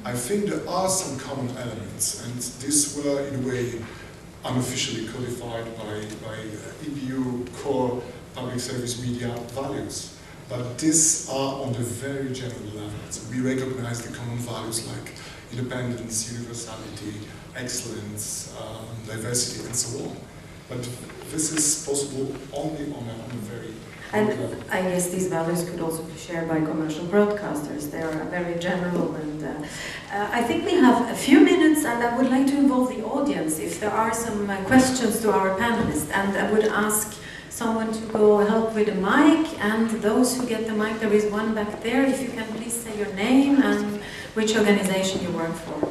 I think there are some common elements, and these were in a way unofficially codified by EBU core public service media values. But these are on the very general level. So we recognize the common values like independence, universality, excellence, diversity, and so on. But this is possible only on a very and I guess these values could also be shared by commercial broadcasters. They are very general, and I think we have a few minutes, and I would like to involve the audience if there are some questions to our panelists, and I would ask someone to go help with the mic, and those who get the mic, there is one back there. If you can please say your name and which organization you work for.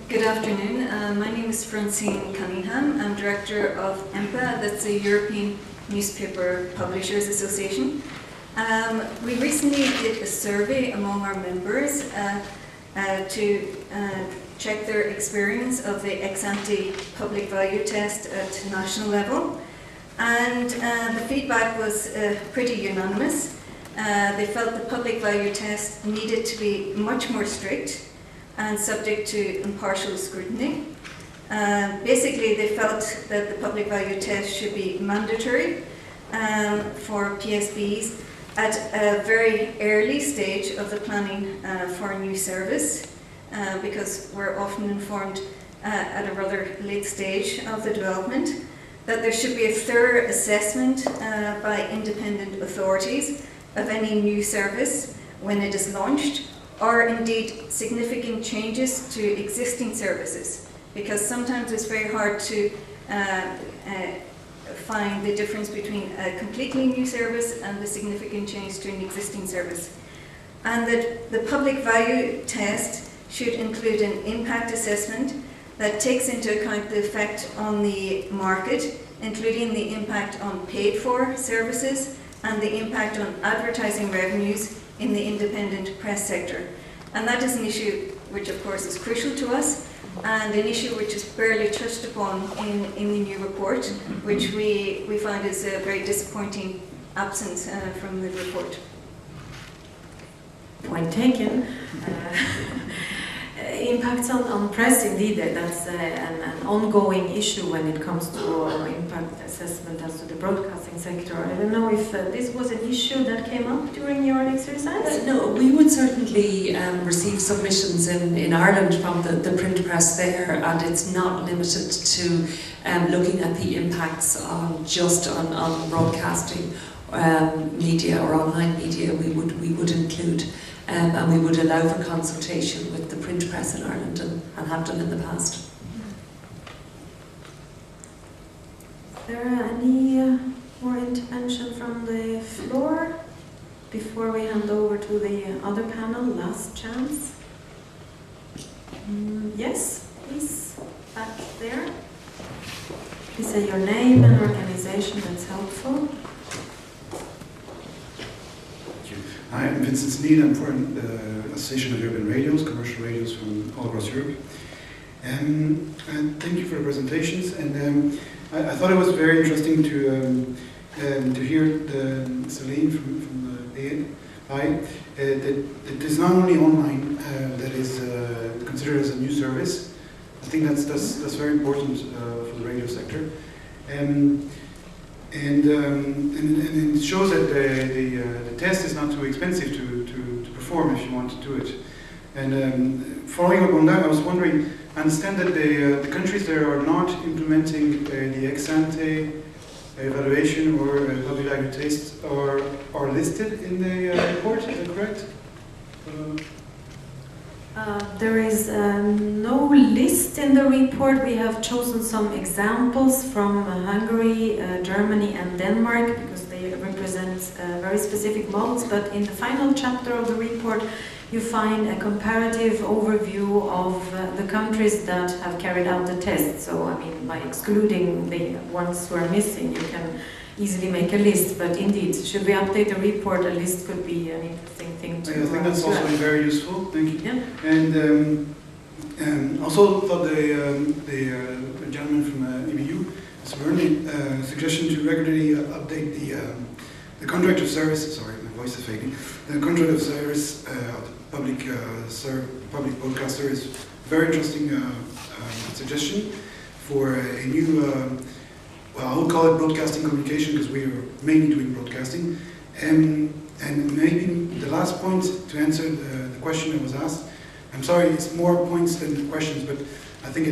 Good afternoon. My name is Francine Cunningham. I'm director of EMPA, that's the European Newspaper Publishers Association. We recently did a survey among our members to check their experience of the ex-ante public value test at national level. And the feedback was pretty unanimous. They felt the public value test needed to be much more strict and subject to impartial scrutiny. Basically, they felt that the public value test should be mandatory for PSBs at a very early stage of the planning for a new service, because we're often informed at a rather late stage of the development, that there should be a thorough assessment by independent authorities of any new service when it is launched, or indeed significant changes to existing services, because sometimes it's very hard to find the difference between a completely new service and a significant change to an existing service. And that the public value test should include an impact assessment that takes into account the effect on the market, including the impact on paid for services and the impact on advertising revenues in the independent press sector. And that is an issue which of course is crucial to us, and an issue which is barely touched upon in the new report, which we find is a very disappointing absence from the report. Point taken. Impacts on press, indeed, that's an ongoing issue when it comes to impact assessment as to the broadcasting sector. I don't know if this was an issue that came up during your exercise? No, we would certainly receive submissions in Ireland from the print press there, and it's not limited to looking at the impacts just on broadcasting media or online media. We would include and we would allow for consultation with the print press in Ireland and have done in the past. Is there any more intervention from the floor before we hand over to the other panel? Last chance. Yes, please, back there. Please say your name and organization, that's helpful. Hi, I'm Vincent Sneed. I'm from the Association of European Radios, commercial radios from all across Europe. And thank you for the presentations. And I thought it was very interesting to hear Celene from the AI that it is not only online that is considered as a new service. I think that's very important for the radio sector. And it shows that the test is not too expensive to perform if you want to do it. And following up on that, I was wondering, I understand that the countries that are not implementing the ex-ante evaluation or public value test are listed in the report, is that correct? There is no list in the report. We have chosen some examples from Hungary, Germany and Denmark because they represent very specific models, but in the final chapter of the report you find a comparative overview of the countries that have carried out the test. So, I mean, by excluding the ones who are missing, you can easily make a list, but indeed, should we update the report, a list could be an interesting thing to I think that's also very useful, thank you. Yeah. And also thought the gentleman from EBU, Mr. Burnley, suggestion to regularly update the contract of service, sorry, my voice is fading, the contract of service of the public broadcaster is a very interesting suggestion for a new well, I would call it broadcasting communication because we are mainly doing broadcasting. And maybe the last point to answer the question that was asked, I'm sorry, it's more points than questions, but I think I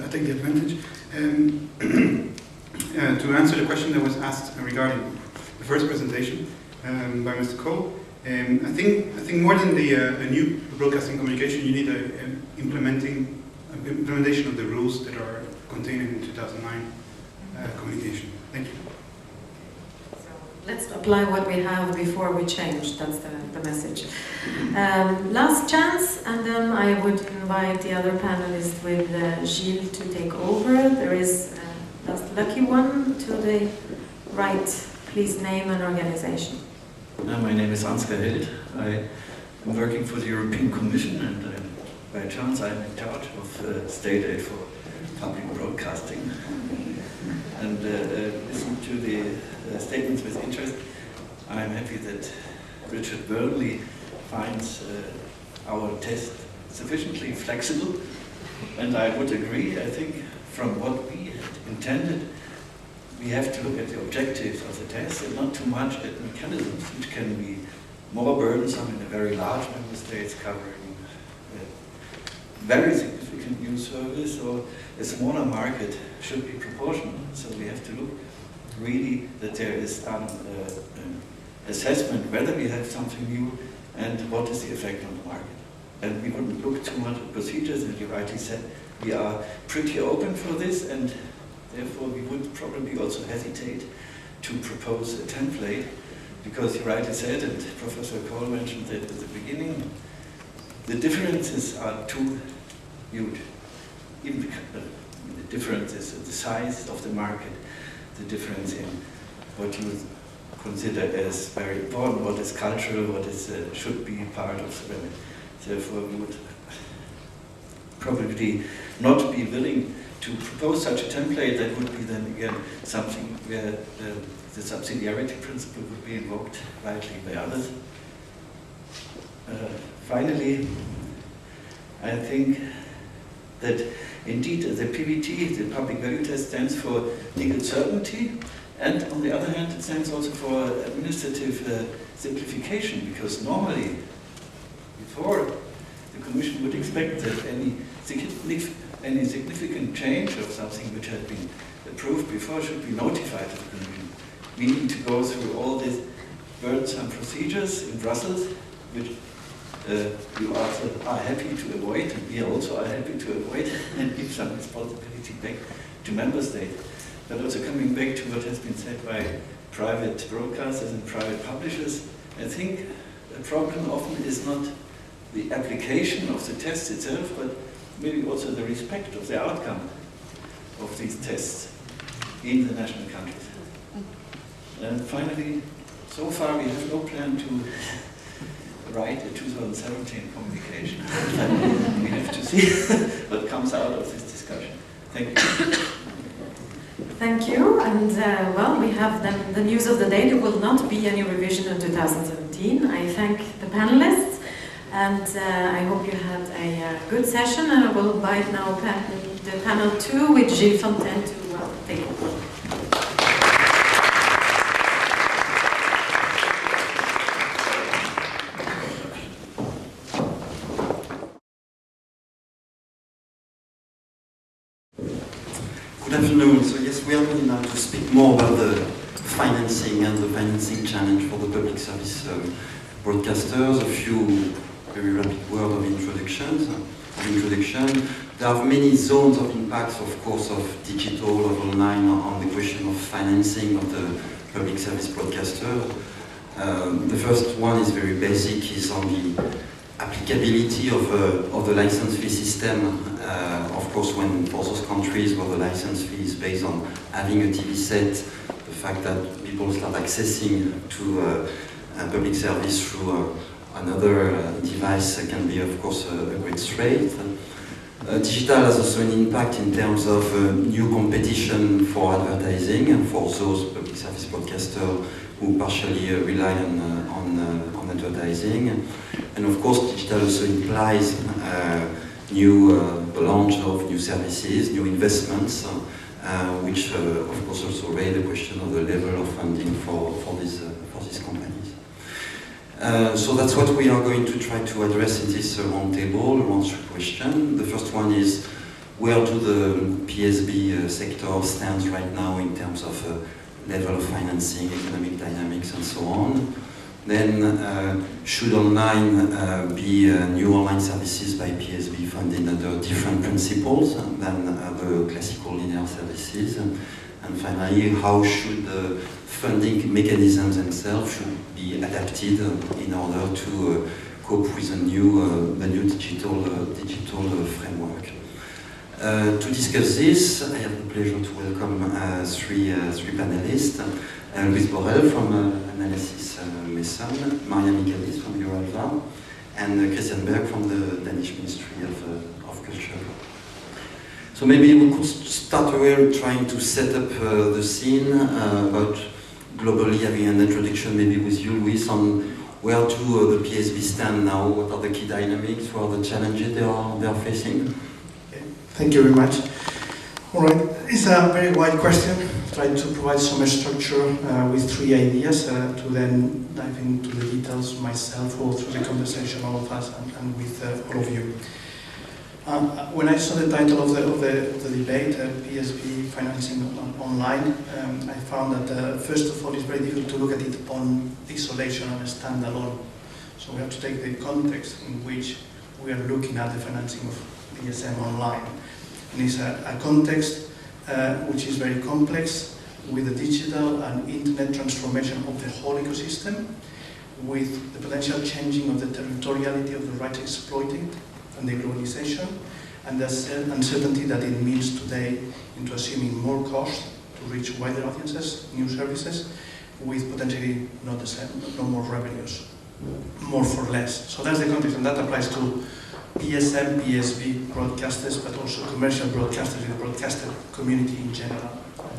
take the advantage. To answer the question that was asked regarding the first presentation by Mr. Cole, I think more than a new broadcasting communication, you need an implementation of the rules that are contained in 2009 communication. Thank you. So let's apply what we have before we change. That's the message. Last chance, and then I would invite the other panelists with Gilles to take over. There is last lucky one to the right. Please name an organization. My name is Ansgar Held. I am working for the European Commission, and by chance I'm in charge of state aid for public broadcasting. And listen to the statements with interest. I'm happy that Richard Burnley finds our test sufficiently flexible, and I would agree. I think from what we intended, we have to look at the objectives of the test and not too much at mechanisms, which can be more burdensome in a very large member states covering very significant news service, or a smaller market should be proportional. So we have to look really that there is an assessment whether we have something new and what is the effect on the market. And we wouldn't look too much at procedures, and you rightly said we are pretty open for this, and therefore we would probably also hesitate to propose a template, because you rightly said, and Professor Kohl mentioned that at the beginning, the differences are too huge. Even the differences in the size of the market, the difference in what you consider as very important, what is cultural, what is should be part of the remit. Therefore, we would probably not be willing to propose such a template. That would be then again something where the subsidiarity principle would be invoked rightly by others. Finally, I think that indeed the PVT, the public value test, stands for legal certainty, and on the other hand it stands also for administrative simplification, because normally before the Commission would expect that any significant change of something which had been approved before should be notified to the Commission. We need to go through all these burdensome procedures in Brussels, which you also are happy to avoid, and we also are happy to avoid, and give some responsibility back to member states. But also coming back to what has been said by private broadcasters and private publishers, I think the problem often is not the application of the test itself, but maybe also the respect of the outcome of these tests in the national countries. And finally, so far we have no plan to write a 2017 communication. We have to see what comes out of this discussion. Thank you. Thank you. And well, we have then the news of the day. There will not be any revision in 2017. I thank the panelists, and I hope you had a good session. And I will invite now the panel 2 with Gilles Fontaine to take it. Good afternoon. So yes, we are going now to speak more about the financing and the financing challenge for the public service broadcasters. A few very rapid words of introduction. There are many zones of impacts, of course, of digital, of online, on the question of financing of the public service broadcaster. The first one is very basic, is on the applicability of the license fee system. Of course, when for those countries where the license fee is based on having a TV set, the fact that people start accessing to public service through another device can be, of course, a great threat. Digital has also an impact in terms of new competition for advertising for those public service broadcasters who partially rely on advertising. And of course, digital also implies the launch of new services, new investments, which of course also raise the question of the level of funding for these companies. So that's what we are going to try to address in this roundtable around 3 questions. The first one is, where do the PSB sector stands right now in terms of level of financing, economic dynamics, and so on? Then, should online be new online services by PSB funded under different principles than the classical linear services? And And finally, how should the funding mechanisms themselves should be adapted in order to cope with the new digital framework. To discuss this, I have the pleasure to welcome three panelists. Louise Borrell from Analysis Mason, Maja Cappello from European, and Christian Berg from the Danish Ministry of Culture. So maybe we could start away trying to set up the scene about globally having an introduction maybe with you, Louise, on where do the PSB stand now, what are the key dynamics, what are the challenges they are facing? Thank you very much. All right, it's a very wide question. Try to provide some structure with three ideas to then dive into the details myself or through the conversation, all of us, and with all of you. When I saw the title of the debate, PSB financing online, I found that first of all it's very difficult to look at it on isolation and standalone. So we have to take the context in which we are looking at the financing of PSM online. And it's a context which is very complex, with the digital and internet transformation of the whole ecosystem, with the potential changing of the territoriality of the rights exploited and the globalization, and the uncertainty that it means today into assuming more cost to reach wider audiences, new services, with potentially not the same, no more revenues, more for less. So that's the context, and that applies to PSM, PSB broadcasters, but also commercial broadcasters in the broadcaster community in general.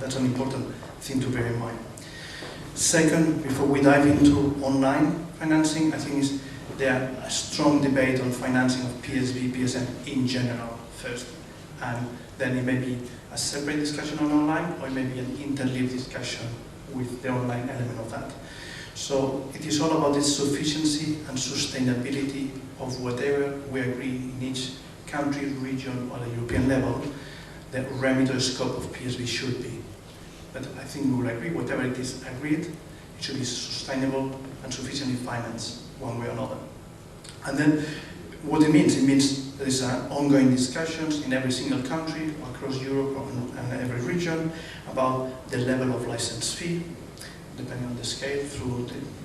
That's an important thing to bear in mind. Second, before we dive into online financing, I think there is a strong debate on financing of PSB, PSM in general first, and then it may be a separate discussion on online, or it may be an interleaved discussion with the online element of that. So it is all about the sufficiency and sustainability of whatever we agree in each country, region, or at a European level, the remit or scope of PSB should be. But I think we will agree, whatever it is agreed, it should be sustainable and sufficiently financed one way or another. And then what it means there is ongoing discussions in every single country across Europe and every region about the level of license fee, depending on the scale,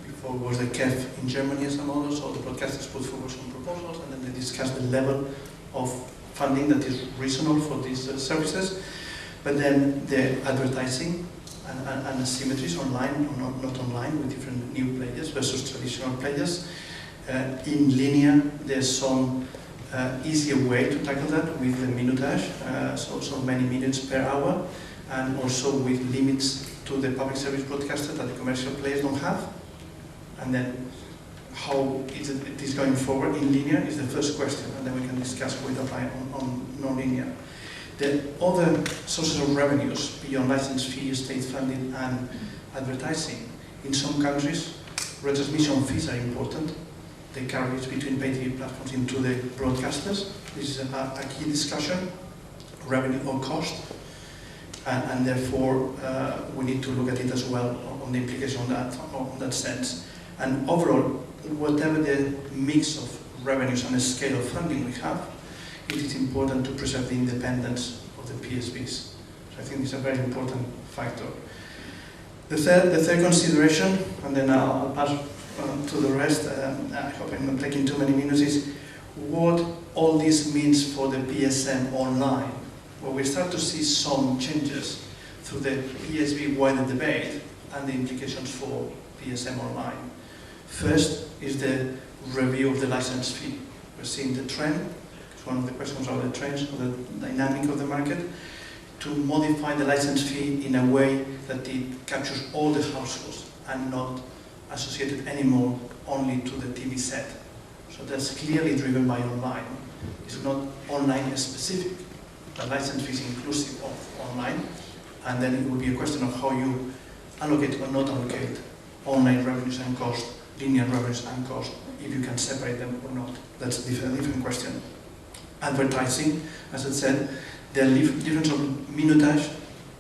before was the KEF in Germany as a model, so the broadcasters put forward some proposals and then they discuss the level of funding that is reasonable for these services. But then the advertising and asymmetries online or not online with different new players versus traditional players. In linear, there's some easier way to tackle that with the minutage, so many minutes per hour, and also with limits to the public service broadcaster that the commercial players don't have. And then how it is going forward in linear is the first question, and then we can discuss what apply on non-linear. The other sources of revenues beyond license fees, state funding, and advertising. In some countries, retransmission fees are important. They carry between pay TV platforms into the broadcasters. This is a key discussion, revenue or cost. And therefore, we need to look at it as well on the implication on that sense. And overall, whatever the mix of revenues and the scale of funding we have, it is important to preserve the independence of the PSBs. So I think it's a very important factor. The third consideration, and then I'll pass to the rest, I hope I'm not taking too many minutes, is what all this means for the PSM online. Well, we start to see some changes through the PSB wider debate and the implications for PSM online. First is the review of the license fee. We're seeing the trend. One of the questions are the trends or the dynamic of the market, to modify the license fee in a way that it captures all the households and not associated anymore only to the TV set. So that's clearly driven by online. It's not online specific. The license fee is inclusive of online, and then it will be a question of how you allocate or not allocate online revenues and cost, linear revenues and cost, if you can separate them or not. That's a different question. Advertising, as I said, there are difference of minutage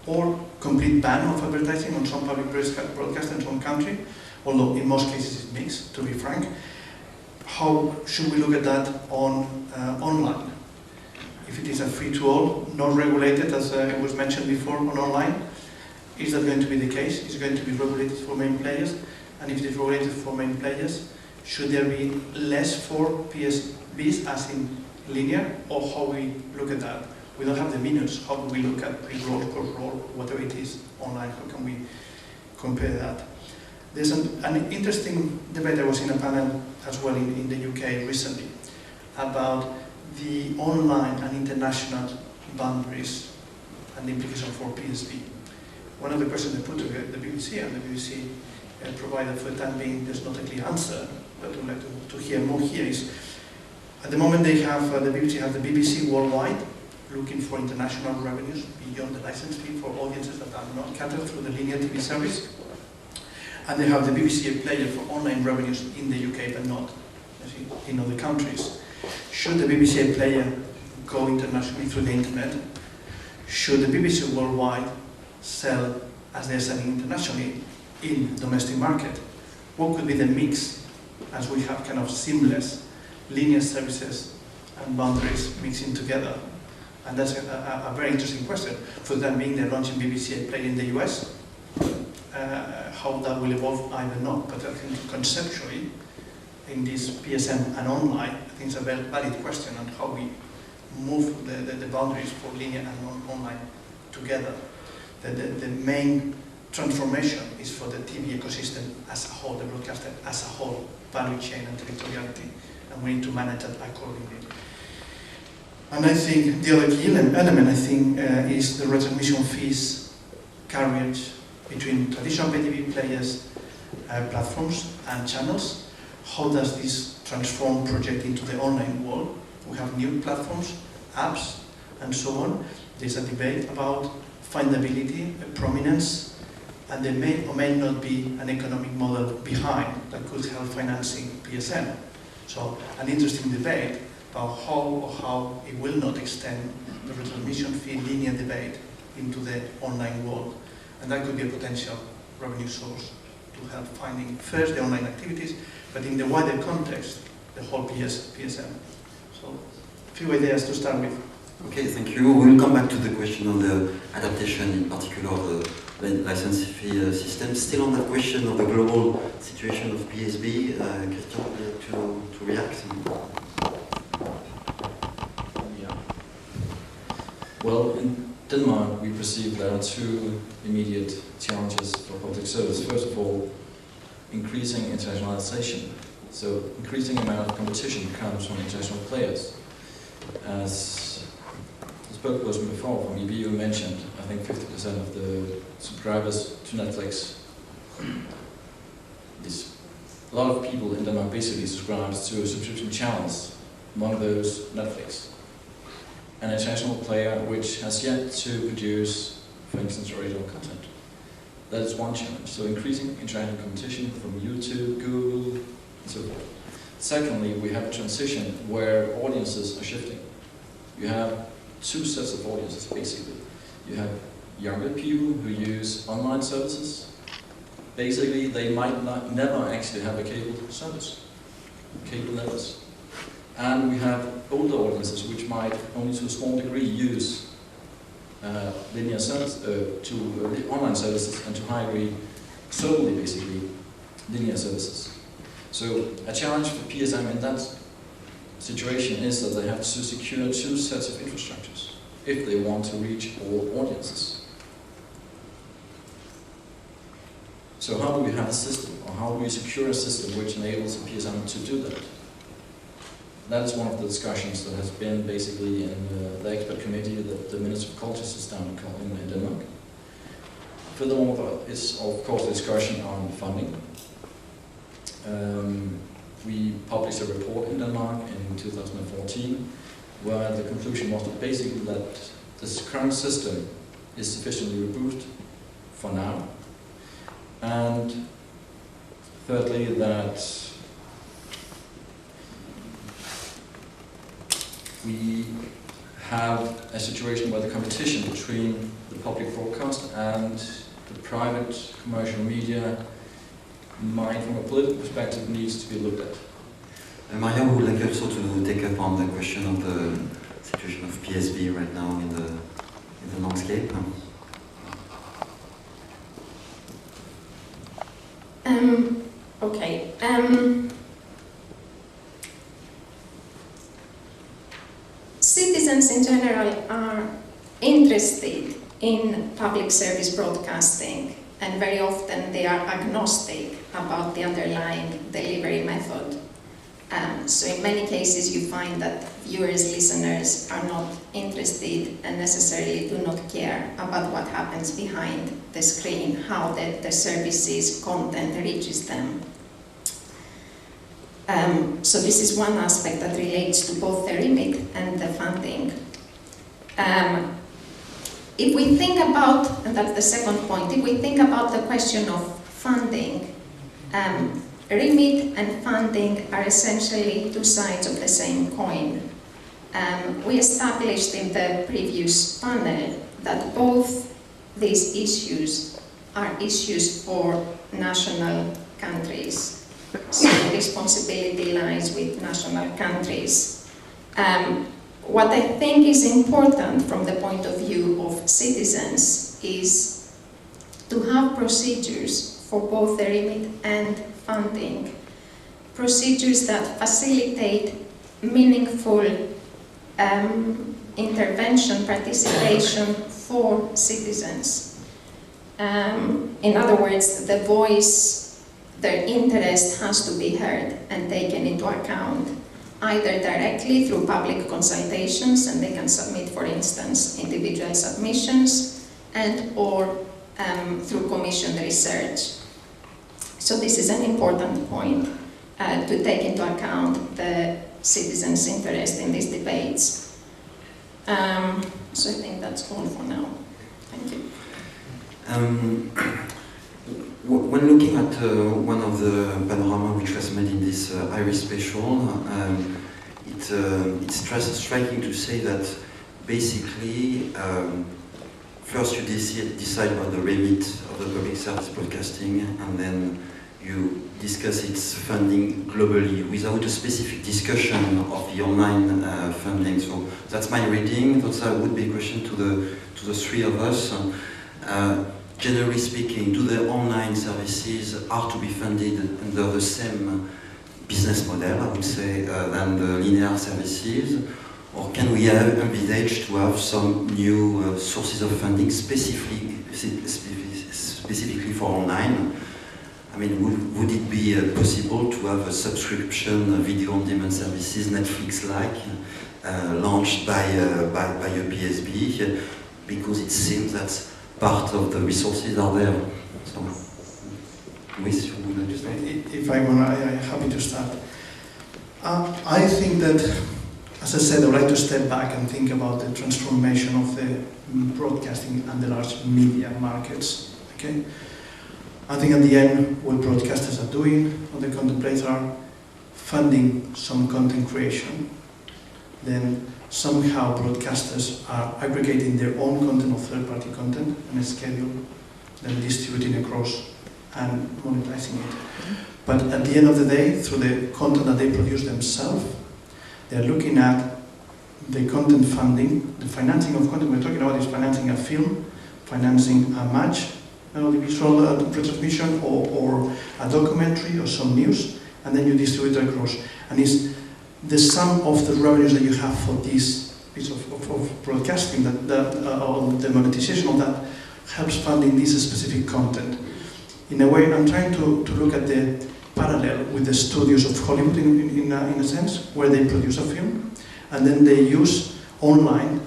or complete ban of advertising on some public broadcast in some country, although in most cases it's mixed, to be frank. How should we look at that on online? If it is a free-to-all, not regulated, as it was mentioned before, on online, Is that going to be the case? Is it going to be regulated for main players? And if it is regulated for main players, should there be less for PSBs as in linear, or how we look at that? We don't have the minutes. How do we look at pre-roll, post-roll, whatever it is online? How can we compare that? There's an interesting debate. I was in a panel as well in the UK recently about the online and international boundaries and the implication for PSB. One of the questions they put to the BBC, and the BBC provided for the time being, there's not a clear answer, but I would like to hear more here, is at the moment they have, the BBC has the BBC Worldwide, looking for international revenues beyond the license fee for audiences that are not catered through the linear TV service. And they have the BBC Player for online revenues in the UK, but not in other countries. Should the BBC Player go internationally through the internet? Should the BBC Worldwide sell as they're selling internationally in the domestic market? What could be the mix as we have kind of seamless linear services and boundaries mixing together? And that's a very interesting question. For the time being, they're launching BBC Player in the US. How that will evolve, I don't know. But I think conceptually, in this PSM and online, I think it's a very valid question on how we move the boundaries for linear and online together. The main transformation is for the TV ecosystem as a whole, the broadcaster as a whole, value chain and territoriality, and we need to manage that accordingly. And I think the other key element, I think, is the retransmission fees carriage between traditional pay TV players, platforms and channels. How does this transform project into the online world? We have new platforms, apps, and so on. There's a debate about findability, prominence, and there may or may not be an economic model behind that could help financing PSM. So an interesting debate about how it will not extend the retransmission fee linear debate into the online world. And that could be a potential revenue source to help finding first the online activities, but in the wider context, the whole PSM. So a few ideas to start with. Okay, thank you. We'll come back to the question of the adaptation, in particular of the license fee system. Still on that question of the global situation of PSB, Krzysztof, to react? Yeah. Well, in Denmark, we perceive there are two immediate challenges for public service. First of all, increasing internationalization. So increasing amount of competition comes from international players. As the spokesperson before from EBU mentioned, I think 50% of the subscribers to Netflix is a lot of people in Denmark basically subscribe to subscription channels, among those Netflix. An international player which has yet to produce, for instance, original content. That is one challenge. So increasing international competition from YouTube, Google, and so forth. Secondly, we have a transition where audiences are shifting. You have two sets of audiences, basically. You have younger people who use online services. Basically, they might never actually have a cable service, cable levels. And we have older audiences which might only to a small degree use linear service, online services, and to high degree solely basically linear services. So a challenge for PSM in that situation is that they have to secure two sets of infrastructures if they want to reach all audiences. So how do we have a system, or how do we secure a system which enables the PSM to do that? That is one of the discussions that has been basically in the expert committee that the Minister of Culture sits down in Denmark. Furthermore, it's of course a discussion on funding. We published a report in Denmark in 2014 where the conclusion was that basically that this current system is sufficiently robust for now. And thirdly, that we have a situation where the competition between the public broadcast and the private commercial media might, from a political perspective, needs to be looked at. Maja would like also to take up on the question of the situation of PSB right now in the landscape. Okay. Citizens in general are interested in public service broadcasting, and very often they are agnostic about the underlying delivery method. So in many cases you find that viewers, listeners are not interested and necessarily do not care about what happens behind the screen, how the services content reaches them. So this is one aspect that relates to both the remit and the funding. If we think about, and that's the second point, if we think about the question of funding, remit and funding are essentially two sides of the same coin. We established in the previous panel that both these issues are issues for national countries. So the responsibility lies with national countries. What I think is important from the point of view of citizens is to have procedures for both the remit and funding, procedures that facilitate meaningful intervention, participation for citizens. In other words, the voice, their interest has to be heard and taken into account, either directly through public consultations, and they can submit, for instance, individual submissions, and or through commissioned research. So this is an important point to take into account the citizens' interest in these debates. So I think that's all for now. Thank you. When looking at one of the panorama which was made in this Irish special, it's striking to say that basically first you decide about the remit of the public service broadcasting, and then you discuss its funding globally without a specific discussion of the online funding. So that's my reading. That would be a question to the three of us. Generally speaking, do the online services are to be funded under the same business model, I would say, than the linear services? Or can we envisage to have some new sources of funding specifically for online? I mean, would it be possible to have a subscription video on demand services, Netflix-like, launched by a PSB? Because it seems that part of the resources are there. So, if I want, I'm happy to start. I think that, as I said, I would like to step back and think about the transformation of the broadcasting and the large media markets. Okay, I think at the end, what broadcasters are doing, what they contemplate, are funding some content creation. Then somehow broadcasters are aggregating their own content or third-party content and a schedule, then distributing across and monetizing it. But at the end of the day, through the content that they produce themselves, they're looking at the content funding, the financing of content. We're talking about is financing a film, financing a match, the visual retransmission, or a documentary or some news, and then you distribute it across. And it's the sum of the revenues that you have for this piece of broadcasting, or the monetization of that, helps funding this specific content. In a way, I'm trying to look at the parallel with the studios of Hollywood in a sense, where they produce a film, and then they use online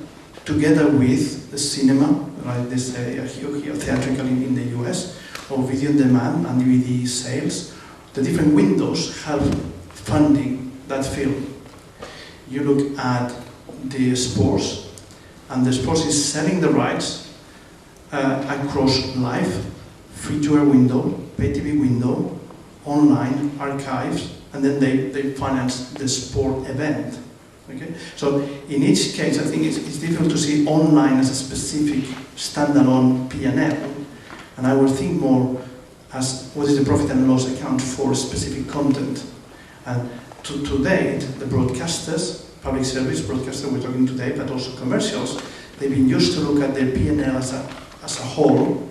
together with the cinema, like they say theatrical in the US, or video on demand and DVD sales. The different windows help funding that film. You look at the sports, and the sports is selling the rights across live, free-to-air window, pay TV window, online, archives, and then they finance the sport event. Okay? So in each case, I think it's difficult to see online as a specific standalone P&L, and I would think more as what is the profit and loss account for specific content. And to date, the broadcasters, public service broadcasters we're talking today, but also commercials, they've been used to look at their P&L as a whole,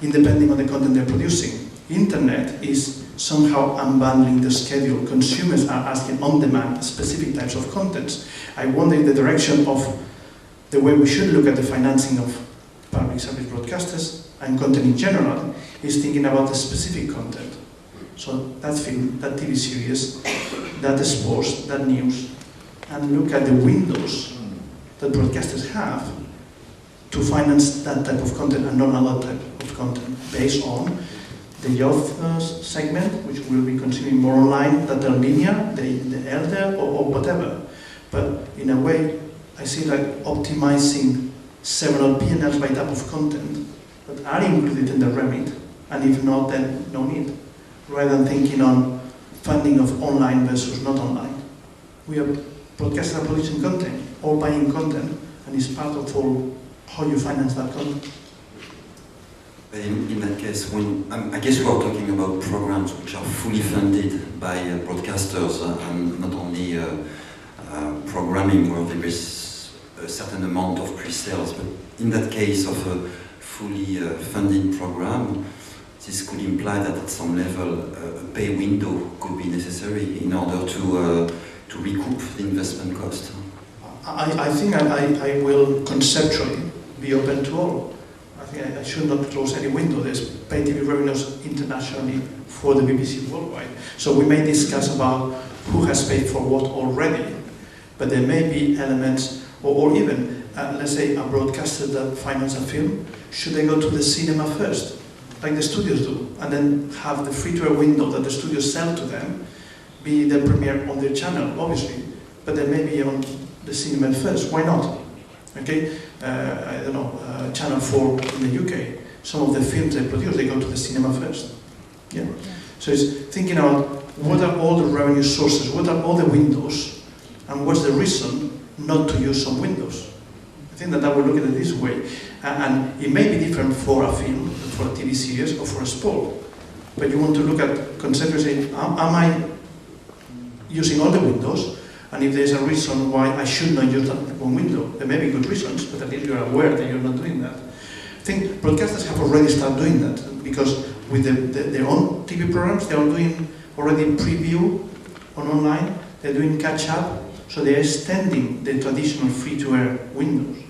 independent of the content they're producing. Internet is somehow unbundling the schedule. Consumers are asking on demand specific types of contents. I wonder if the direction of the way we should look at the financing of public service broadcasters and content in general is thinking about the specific content. So that film, that TV series, that sports, that news, and look at the windows that broadcasters have to finance that type of content and not other type of content based on the youth segment, which will be consuming more online, that are linear, the elder, or whatever. But in a way, I see like optimizing several P&Ls by type of content that are included in the Remit, and if not, then no need. Rather than thinking on funding of online versus not online. We are broadcasters are producing content, or buying content, and it's part of all how you finance that content. In that case, I guess we are talking about programs which are fully funded by broadcasters and not only programming where there is a certain amount of pre-sales. But in that case of a fully funded program, this could imply that at some level a pay window could be necessary in order to recoup the investment cost. I think I will conceptually be open to all. I should not close any window. There's pay TV revenues internationally for the BBC worldwide. So we may discuss about who has paid for what already, but there may be elements, or even, let's say, a broadcaster that finances a film, should they go to the cinema first, like the studios do, and then have the free-to-air window that the studios sell to them, be the premiere on their channel, obviously, but they may be on the cinema first. Why not? Okay, I don't know, Channel 4 in the UK, some of the films they produce, they go to the cinema first. Yeah. So it's thinking about what are all the revenue sources, what are all the windows, and what's the reason not to use some windows. I think that I will look at it this way. And it may be different for a film, for a TV series, or for a sport. But you want to look at conceptually saying, am I using all the windows? And if there's a reason why I should not use that one window, there may be good reasons, but at least you're aware that you're not doing that. I think broadcasters have already started doing that, because with their own TV programs, they are doing already preview on online, they're doing catch-up, so they're extending the traditional free-to-air windows.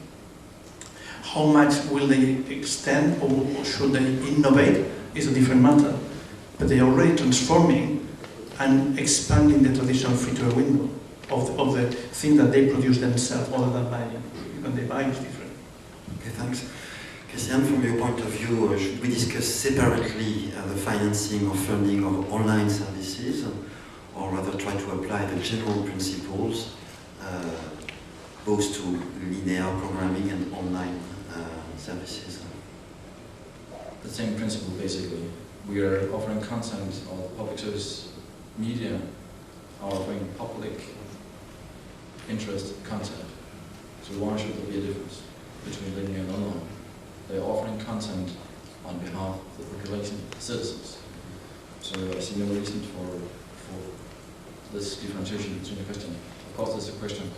How much will they extend, or should they innovate, is a different matter. But they are already transforming and expanding the traditional free-to-air window of the thing that they produce themselves, other than buying. When they buy, it's different. Okay, thanks. Christian, from your point of view, should we discuss separately the financing or funding of online services, or rather try to apply the general principles both to linear programming and online services? The same principle, basically. We are offering content, or public service media are offering public interest content. So why should there be a difference between linear and online? They're offering content on behalf of the population, citizens. So I see no reason for this differentiation between the question. Of course, there's a question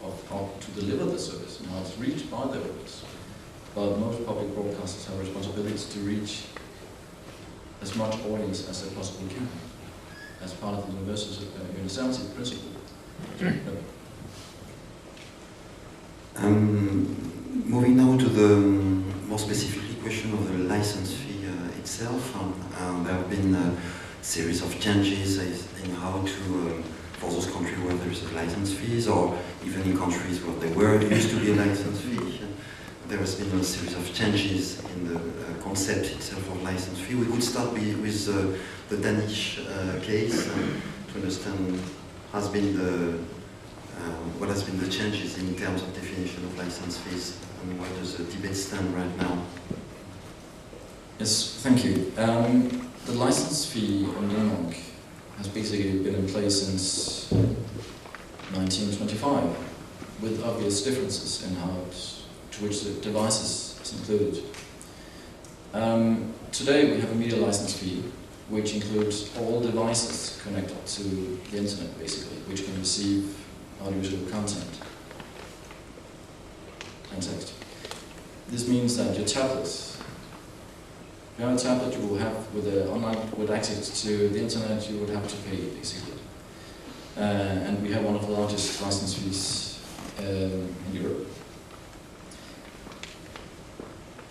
of how to deliver the service and how it's reached by the audience. But most public broadcasters have responsibilities to reach as much audience as they possibly can, as part of the universality principle. Moving now to the more specifically question of the license fee itself, there have been a series of changes in how to, for those countries where there is a license fees, or even in countries where there were used to be a license fee. There has been a series of changes in the concept itself of license fee. We could start with the Danish case to understand what has been the changes in terms of definition of license fees, and where does the debate stand right now? Yes, thank you. The license fee in Denmark has basically been in place since 1925, with obvious differences in how to which the devices is included. Today we have a media license fee, which includes all devices connected to the internet, basically, which can receive audiovisual content and text. This means that your tablet If you have a tablet, you will have with access to the internet, you would have to pay basically. And we have one of the largest license fees in Europe.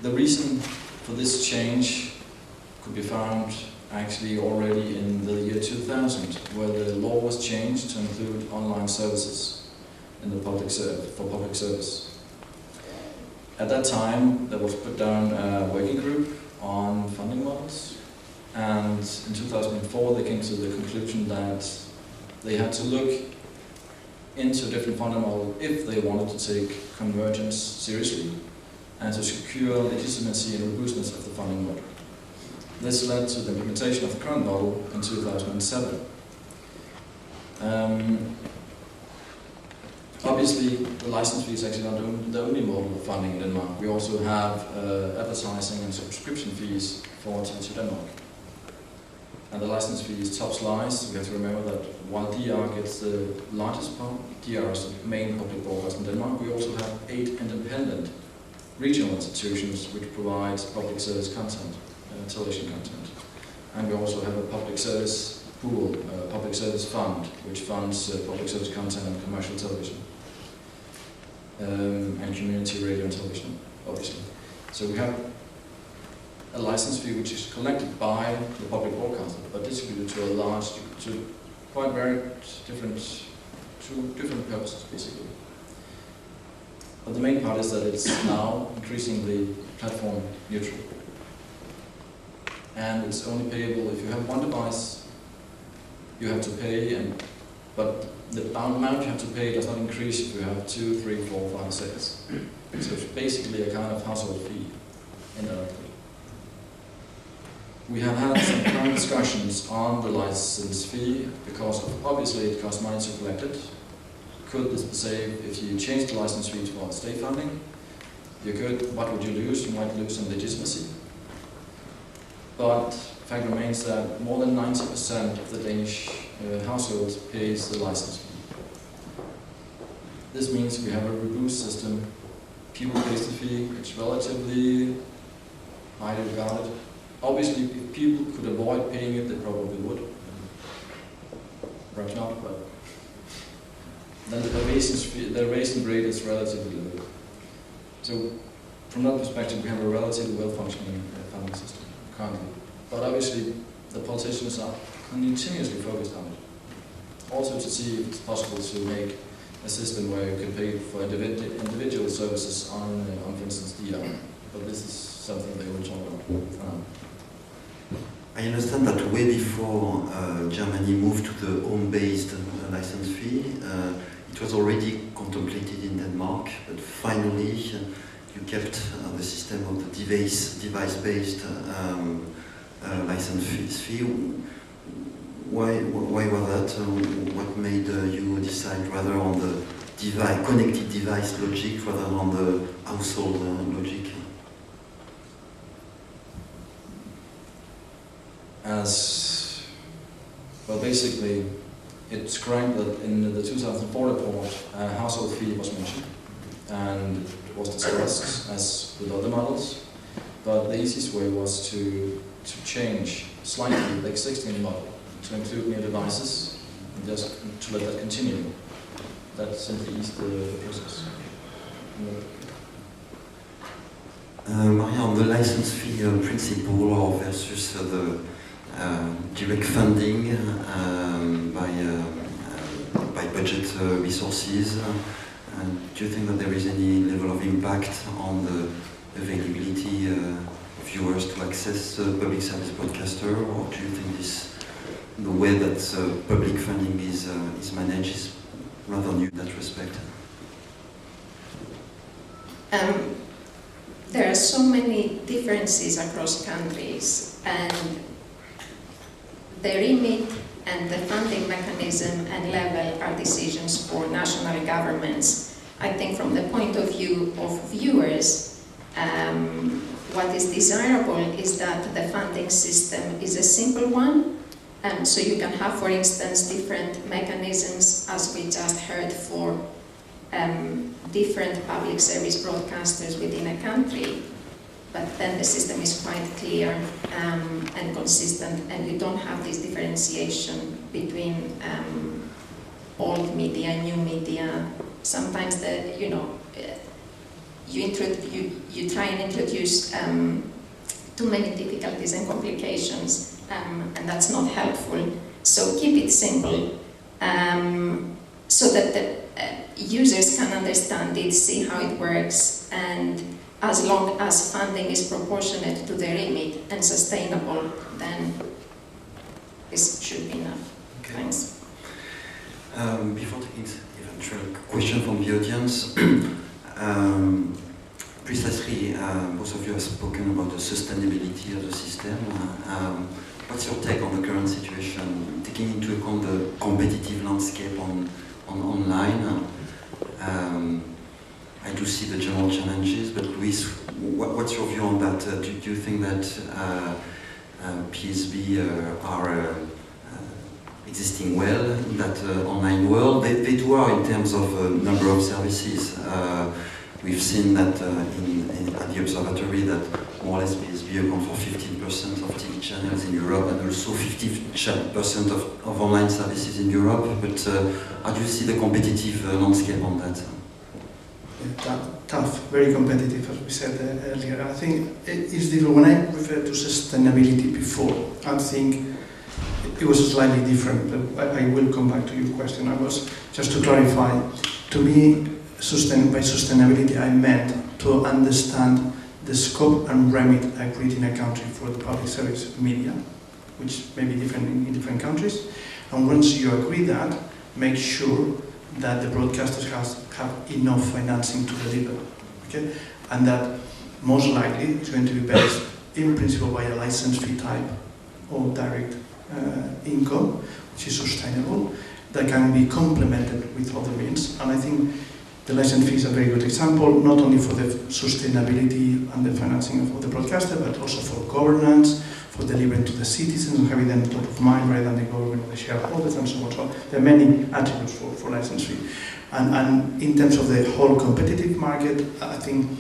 The reason for this change could be found actually already in the year 2000, where the law was changed to include online services in the public service. At that time, there was put down a working group on funding models, and in 2004 they came to the conclusion that they had to look into different funding models if they wanted to take convergence seriously and to secure legitimacy and robustness of the funding model. This led to the implementation of the current model in 2007. Obviously, the license fee is actually not the only model of funding in Denmark. We also have advertising and subscription fees for Untitled Denmark. And the license fee is top slice. We have to remember that while DR gets the largest part, DR is the main public broadcaster in Denmark, we also have 8 independent regional institutions which provide public service content, television content. And we also have a public service pool, a public service fund, which funds public service content and commercial television. And community radio and television, obviously. So we have a license fee which is collected by the public broadcaster, but distributed to quite varied different purposes, basically. But the main part is that it's now increasingly platform neutral. And it's only payable if you have one device, you have to pay, but the amount you have to pay does not increase if you have 2, 3, 4, 5, 6. So it's basically a kind of household fee indirectly. We have had some current discussions on the license fee because obviously it costs money to collect it. Could this be saved if you change the license fee towards state funding? You could. What would you lose? You might lose some legitimacy. But the fact remains that more than 90% of the Danish households pays the license fee. This means we have a robust system. People pay the fee. It's relatively highly regarded. Obviously, if people could avoid paying it, they probably would. Perhaps not, but then the evasion rate is relatively low. So, from that perspective, we have a relatively well-functioning funding system currently. But obviously, the politicians are continuously focused on it. Also to see if it's possible to make a system where you can pay for individual services on for instance, DR. But this is something they will talk about. I understand that way before Germany moved to the home-based license fee, it was already contemplated in Denmark, but finally you kept the system of the device-based license fee. Why was that? What made you decide rather on the connected device logic rather than on the household logic? Well, basically, it's correct that in the 2004 report, a household fee was mentioned, and it was discussed as with other models, but the easiest way was to change slightly the existing model, to include new devices, and just to let that continue. That simply eased the process. Maria, on the license fee principle or versus the direct funding by budget resources, do you think that there is any level of impact on the availability of viewers to access public service broadcaster, or do you think the way that public funding is managed is rather new in that respect? There are so many differences across countries, and the remit and the funding mechanism and level are decisions for national governments. I think from the point of view of viewers, what is desirable is that the funding system is a simple one, so you can have, for instance, different mechanisms, as we just heard, for different public service broadcasters within a country. but then the system is quite clear and consistent, and you don't have this differentiation between old media, new media. Sometimes you try and introduce too many difficulties and complications, and that's not helpful. So keep it simple, so that the users can understand it, see how it works, and as long as funding is proportionate to the remit and sustainable, then this should be enough. Okay. Thanks. Before taking eventual question from the audience, precisely, both of you have spoken about the sustainability of the system. What's your take on the current situation, taking into account the competitive landscape on online? I do see the general challenges, but Luis, what's your view on that? Do you think that PSB are existing well in that online world? They do are in terms of number of services. We've seen that at the observatory that more or less PSB account for 15% of TV channels in Europe and also 50% of online services in Europe. But how do you see the competitive landscape on that? Tough, very competitive, as we said earlier. I think it's different. When I referred to sustainability before, I think it was slightly different, but I will come back to your question. I was, just to clarify, to me, by sustainability, I meant to understand the scope and remit agreed in a country for the public service media, which may be different in different countries. And once you agree that, make sure that the broadcasters have enough financing to deliver, okay? And that most likely it's going to be based in principle by a license fee type or direct income, which is sustainable, that can be complemented with other means. And I think the license fee is a very good example, not only for the sustainability and the financing of the broadcaster, but also for governance, for delivering to the citizens and having them top of mind rather than the government or the shareholders and so on. So there are many attributes for license fee. And in terms of the whole competitive market, I think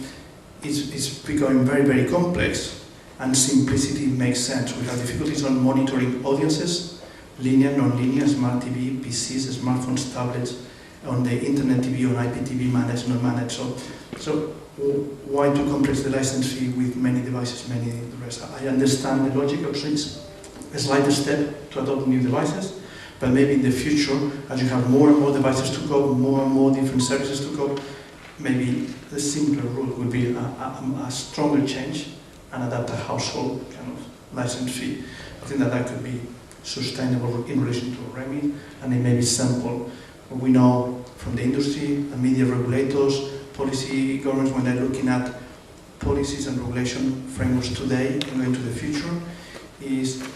it's becoming very, very complex, and simplicity makes sense. We have difficulties on monitoring audiences, linear, non-linear, smart TV, PCs, smartphones, tablets, on the internet TV, on IPTV, managed, not managed. So why too complex the license fee with many devices, many the rest? I understand the logic of it's a slight step to adopt new devices, but maybe in the future, as you have more and more devices to go, more and more different services to go, maybe the simpler rule would be a stronger change and adapt a household kind of license fee. I think that could be sustainable in relation to Remit, and it may be simple. We know from the industry and media regulators, policy governments, when they're looking at policies and regulation frameworks today and going to the future, is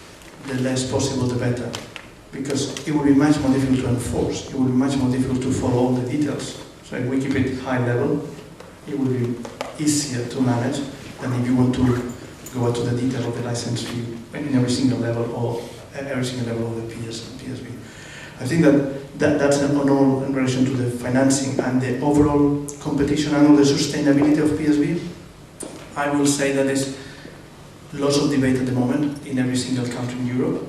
the less possible the better. Because it will be much more difficult to enforce, it will be much more difficult to follow all the details. So if we keep it high level, it will be easier to manage than if you want to go into the detail of the license fee in every single level or every single level of the PSB. I think that's all in relation to the financing and the overall competition and all the sustainability of PSB. I will say that there's lots of debate at the moment in every single country in Europe.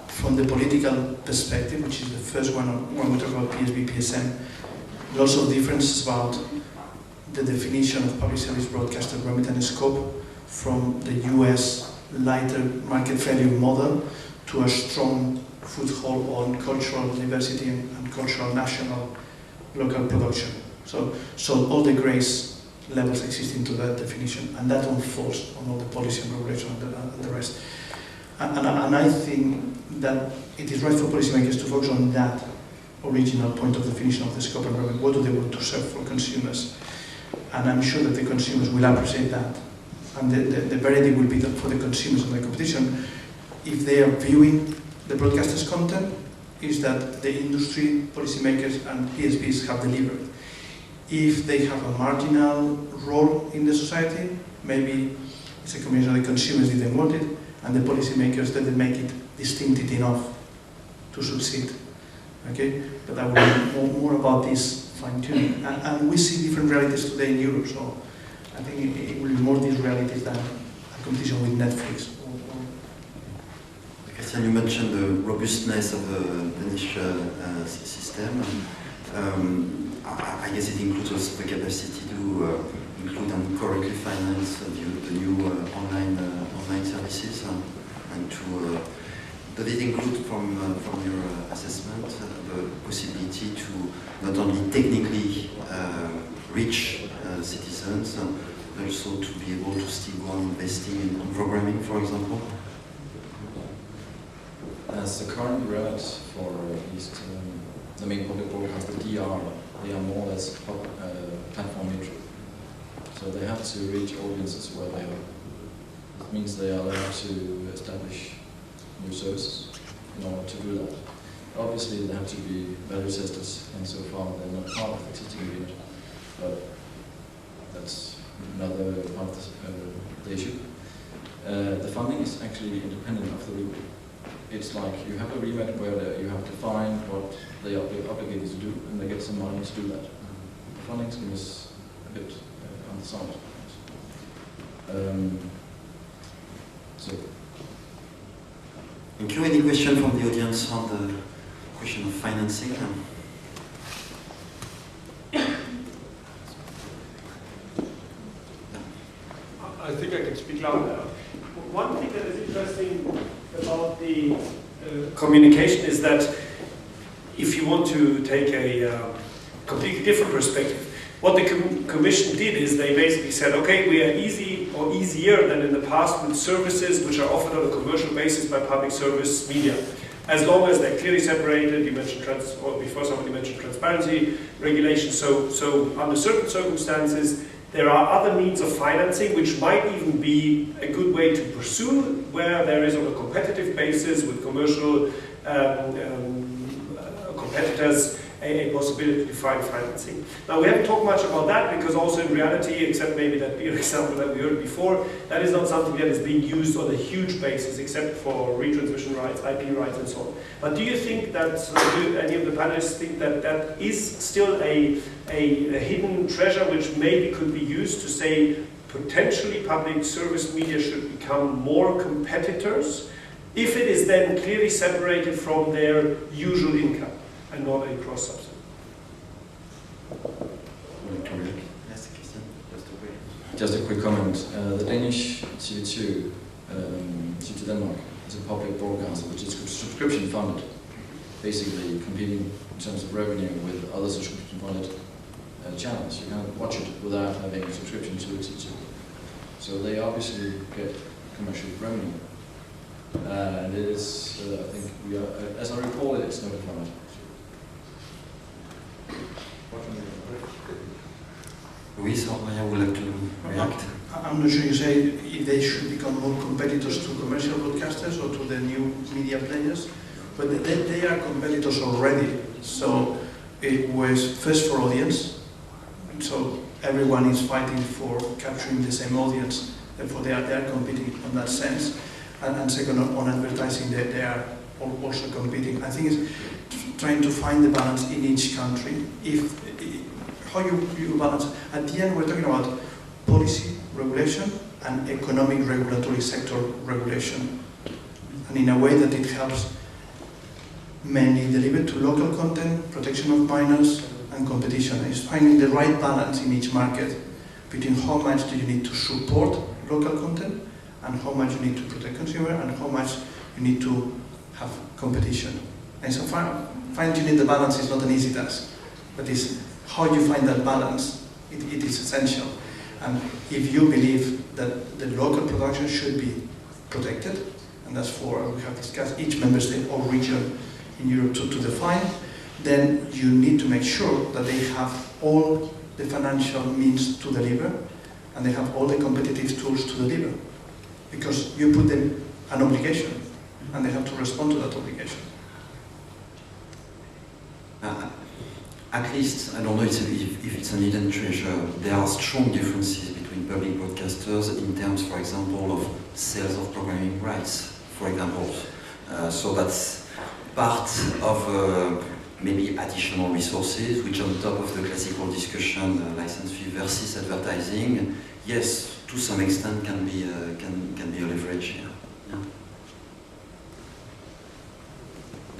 From the political perspective, which is the first one when we talk about PSB, PSM, lots of differences about the definition of public service broadcaster remit and scope from the US lighter market value model to a strong foothold on cultural diversity and cultural national local production. So all the grace levels exist into that definition, and that unfolds on all the policy and regulation and the rest. And I think that it is right for policymakers to focus on that original point of definition of the scope and remit. What do they want to serve for consumers? And I'm sure that the consumers will appreciate that. And the verdict will be that for the consumers and the competition, if they are viewing the broadcaster's content, is that the industry, policymakers and PSBs have delivered. If they have a marginal role in the society, maybe it's a combination of the consumers didn't want it, and the policymakers didn't make it distinctive enough to succeed. Okay, but I will be more about this fine-tuning. And we see different realities today in Europe. So I think it will be more these realities than a competition with Netflix. Christian, you mentioned the robustness of the Danish system. I guess it includes also the capacity to include and correctly finance the new online services, and to does it include from your assessment the possibility to not only technically reach citizens, but also to be able to still go on investing in programming, for example? As the current route for at least the main public broadcaster, DR, they are more or less platform neutral. So they have to reach audiences where they are. It means they are allowed to establish new services in order to do that. Obviously they have to be value testers, and so far they're not part of the existing unit. But that's another part of the issue. The funding is actually independent of the Remit. It's like you have a Remit where you have to find what they are obligated to do, and they get some money to do that. The funding scheme is a bit on the side. So. Thank you. Any question from the audience on the question of financing? I think I can speak louder. One thing that is interesting about the communication is that if you want to take a completely different perspective, what the Commission did is they basically said, okay, we are easy or easier than in the past with services which are offered on a commercial basis by public service media. As long as they're clearly separated, you mentioned before somebody mentioned transparency regulation, so under certain circumstances there are other means of financing which might even be a good way to pursue where there is on a competitive basis with commercial competitors a possibility to find financing. Now we haven't talked much about that because also in reality, except maybe that beer example that we heard before, that is not something that is being used on a huge basis except for retransmission rights, IP rights and so on. But do you think that, do any of the panelists think that that is still a hidden treasure which maybe could be used to say potentially public service media should become more competitors if it is then clearly separated from their usual income and not a cross-subsidy? Just a quick comment. The Danish TV2, TV2 Denmark, is a public broadcaster which is subscription funded, basically competing in terms of revenue with other subscription funded channels. You can't watch it without having a subscription to TV2. So they obviously get commercial revenue. And it is, I think, we are, as I recall it, it's notified. Luis or Maja would like to react? I'm not sure you say if they should become more competitors to commercial broadcasters or to the new media players, but they are competitors already. So it was first for audience, so everyone is fighting for capturing the same audience, therefore they are competing on that sense. And second, on advertising, they are also competing. I think it's trying to find the balance in each country. How you balance. At the end, we're talking about policy regulation and economic regulatory sector regulation, and in a way that it helps mainly deliver to local content, protection of minors, and competition. It's finding the right balance in each market between how much do you need to support local content and how much you need to protect consumer and how much you need to have competition. And so finding the balance is not an easy task, but it's how you find that balance, it is essential. And if you believe that the local production should be protected, and that's for, we have discussed each member state or region in Europe to define, then you need to make sure that they have all the financial means to deliver, and they have all the competitive tools to deliver. Because you put them an obligation, and they have to respond to that obligation. At least, I don't know if it's an hidden treasure, there are strong differences between public broadcasters in terms, for example, of sales of programming rights, for example. So that's part of maybe additional resources, which on top of the classical discussion, license fee versus advertising, yes, to some extent can be a leverage here. Yeah.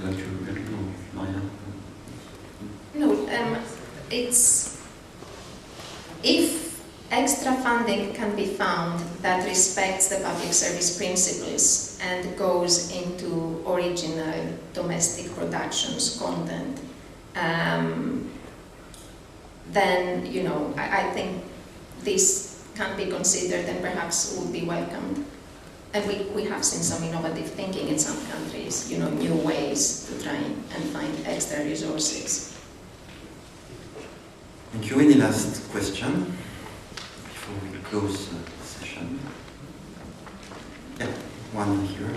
Would you like to react? No, Maja? No, it's if extra funding can be found that respects the public service principles and goes into original domestic productions, content, then, you know, I think this can be considered and perhaps would be welcomed. And we have seen some innovative thinking in some countries, you know, new ways to try and find extra resources. Thank you. Any last question before we close the session? Yeah, one here.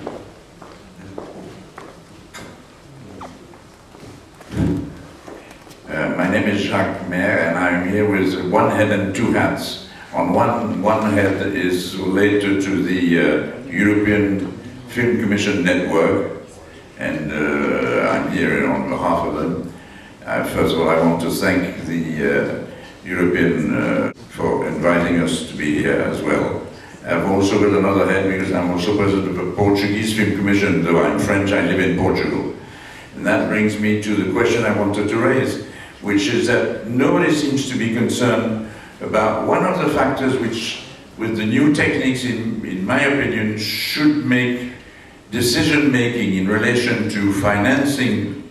My name is Jacques Maire, and I'm here with one head and two hats. On one head is related to the European Film Commission Network, and I'm here on behalf of them. First of all, I want to thank the European for inviting us to be here as well. I've also got another head because I'm also president of the Portuguese Film Commission. Though I'm French, I live in Portugal. And that brings me to the question I wanted to raise, which is that nobody seems to be concerned about one of the factors which, with the new techniques, in my opinion, should make decision-making in relation to financing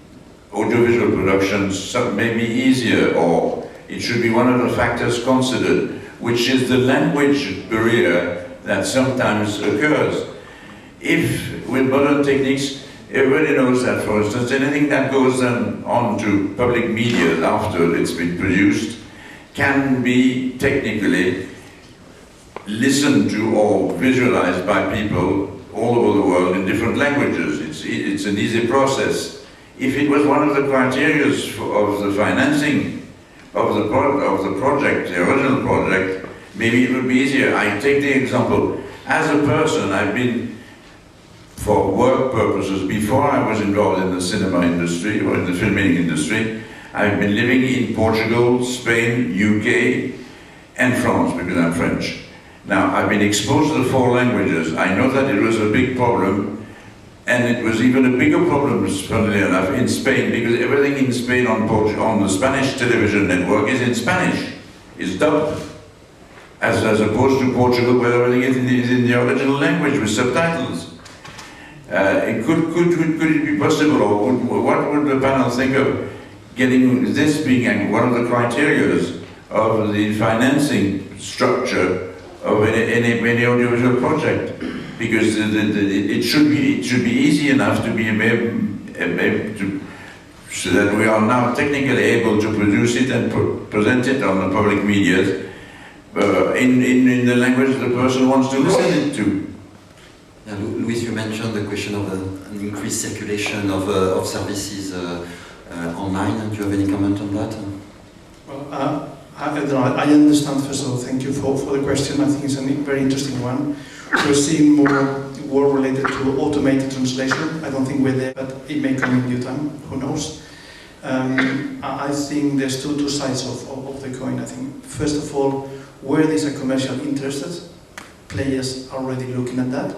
audiovisual productions maybe easier, or it should be one of the factors considered, which is the language barrier that sometimes occurs. If, with modern techniques, everybody knows that, for instance, anything that goes on to public media after it's been produced can be technically listened to or visualized by people all over the world in different languages. It's an easy process. If it was one of the criteria of the financing of the project, the original project, maybe it would be easier. I take the example, as a person, I've been, for work purposes, before I was involved in the cinema industry or in the filmmaking industry, I've been living in Portugal, Spain, UK, and France, because I'm French. Now, I've been exposed to the four languages. I know that it was a big problem, and it was even a bigger problem, funnily enough, in Spain, because everything in Spain on the Spanish television network is in Spanish, is dubbed, as opposed to Portugal, where everything is in the original language with subtitles. Could it be possible, or what would the panel think of getting this being one of the criteria of the financing structure of any audiovisual project? Because it should be easy enough to be able to, so that we are now technically able to produce it and present it on the public media in the language the person wants to listen it to. Louis, you mentioned the question of an increased circulation of services online. Do you have any comment on that? Well, I understand, first of all, thank you for the question. I think it's a very interesting one. We're seeing more work related to automated translation. I don't think we're there, but it may come in due time, who knows. I think there's two sides of the coin. I think, first of all, where there's a commercial interest, players are already looking at that.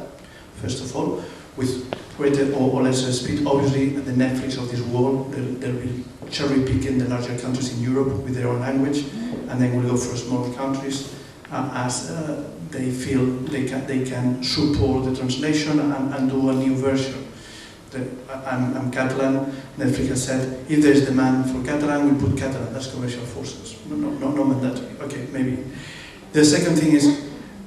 First of all, with greater or lesser speed. Obviously, the Netflix of this world, they'll be cherry-picking the larger countries in Europe with their own language, and then we'll go for smaller countries as they feel they can support the translation and do a new version. I'm Catalan. Netflix has said, if there's demand for Catalan, we put Catalan. That's commercial forces. No mandatory. Okay, maybe. The second thing is,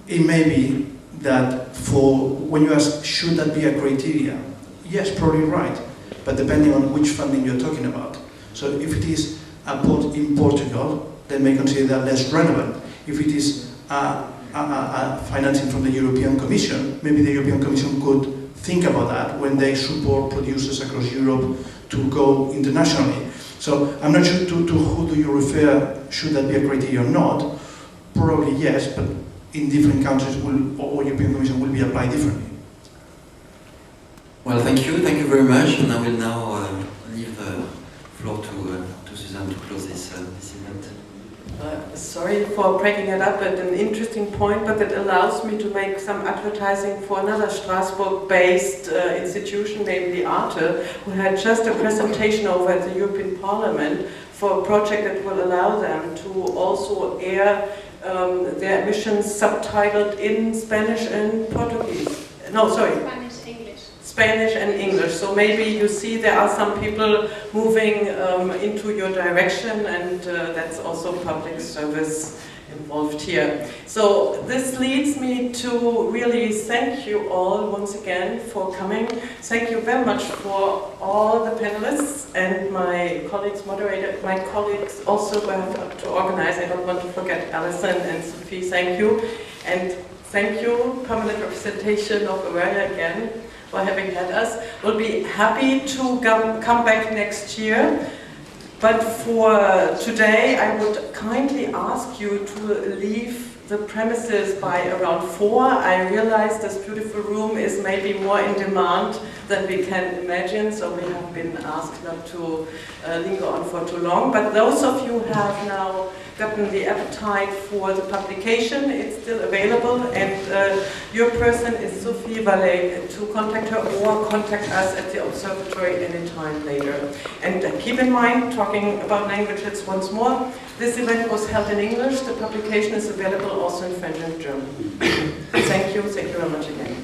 it may be that for, when you ask, should that be a criteria? Yes, probably right, but depending on which funding you're talking about. So if it is a port in Portugal, they may consider that less relevant. If it is financing from the European Commission, maybe the European Commission could think about that when they support producers across Europe to go internationally. So I'm not sure to who do you refer, should that be a criteria or not? Probably yes, but in different countries or European Commission will be applied differently. Well, thank you very much, and I will now leave the floor to Susanne to close this event. Sorry for breaking it up, but an interesting point, but it allows me to make some advertising for another Strasbourg-based institution, namely Arte, who had just a presentation over at the European Parliament for a project that will allow them to also air their emissions subtitled in Spanish and Portuguese. No, sorry. Spanish and English. So maybe you see there are some people moving into your direction, and that's also public service involved here. So this leads me to really thank you all once again for coming. Thank you very much for all the panelists and my colleagues, my colleagues also who have helped to organize. I don't want to forget Alison and Sophie, thank you. And thank you, permanent representation of Bavaria again, for having had us. We'll be happy to come back next year. But for today, I would kindly ask you to leave the premises by around 4. I realize this beautiful room is maybe more in demand than we can imagine, so we have been asked not to linger on for too long. But those of you who have now gotten the appetite for the publication, it's still available, and your person is Sophie Vallée, to contact her or contact us at the observatory anytime later. And keep in mind, talking about languages once more, this event was held in English. The publication is available also in French and German. Thank you very much again.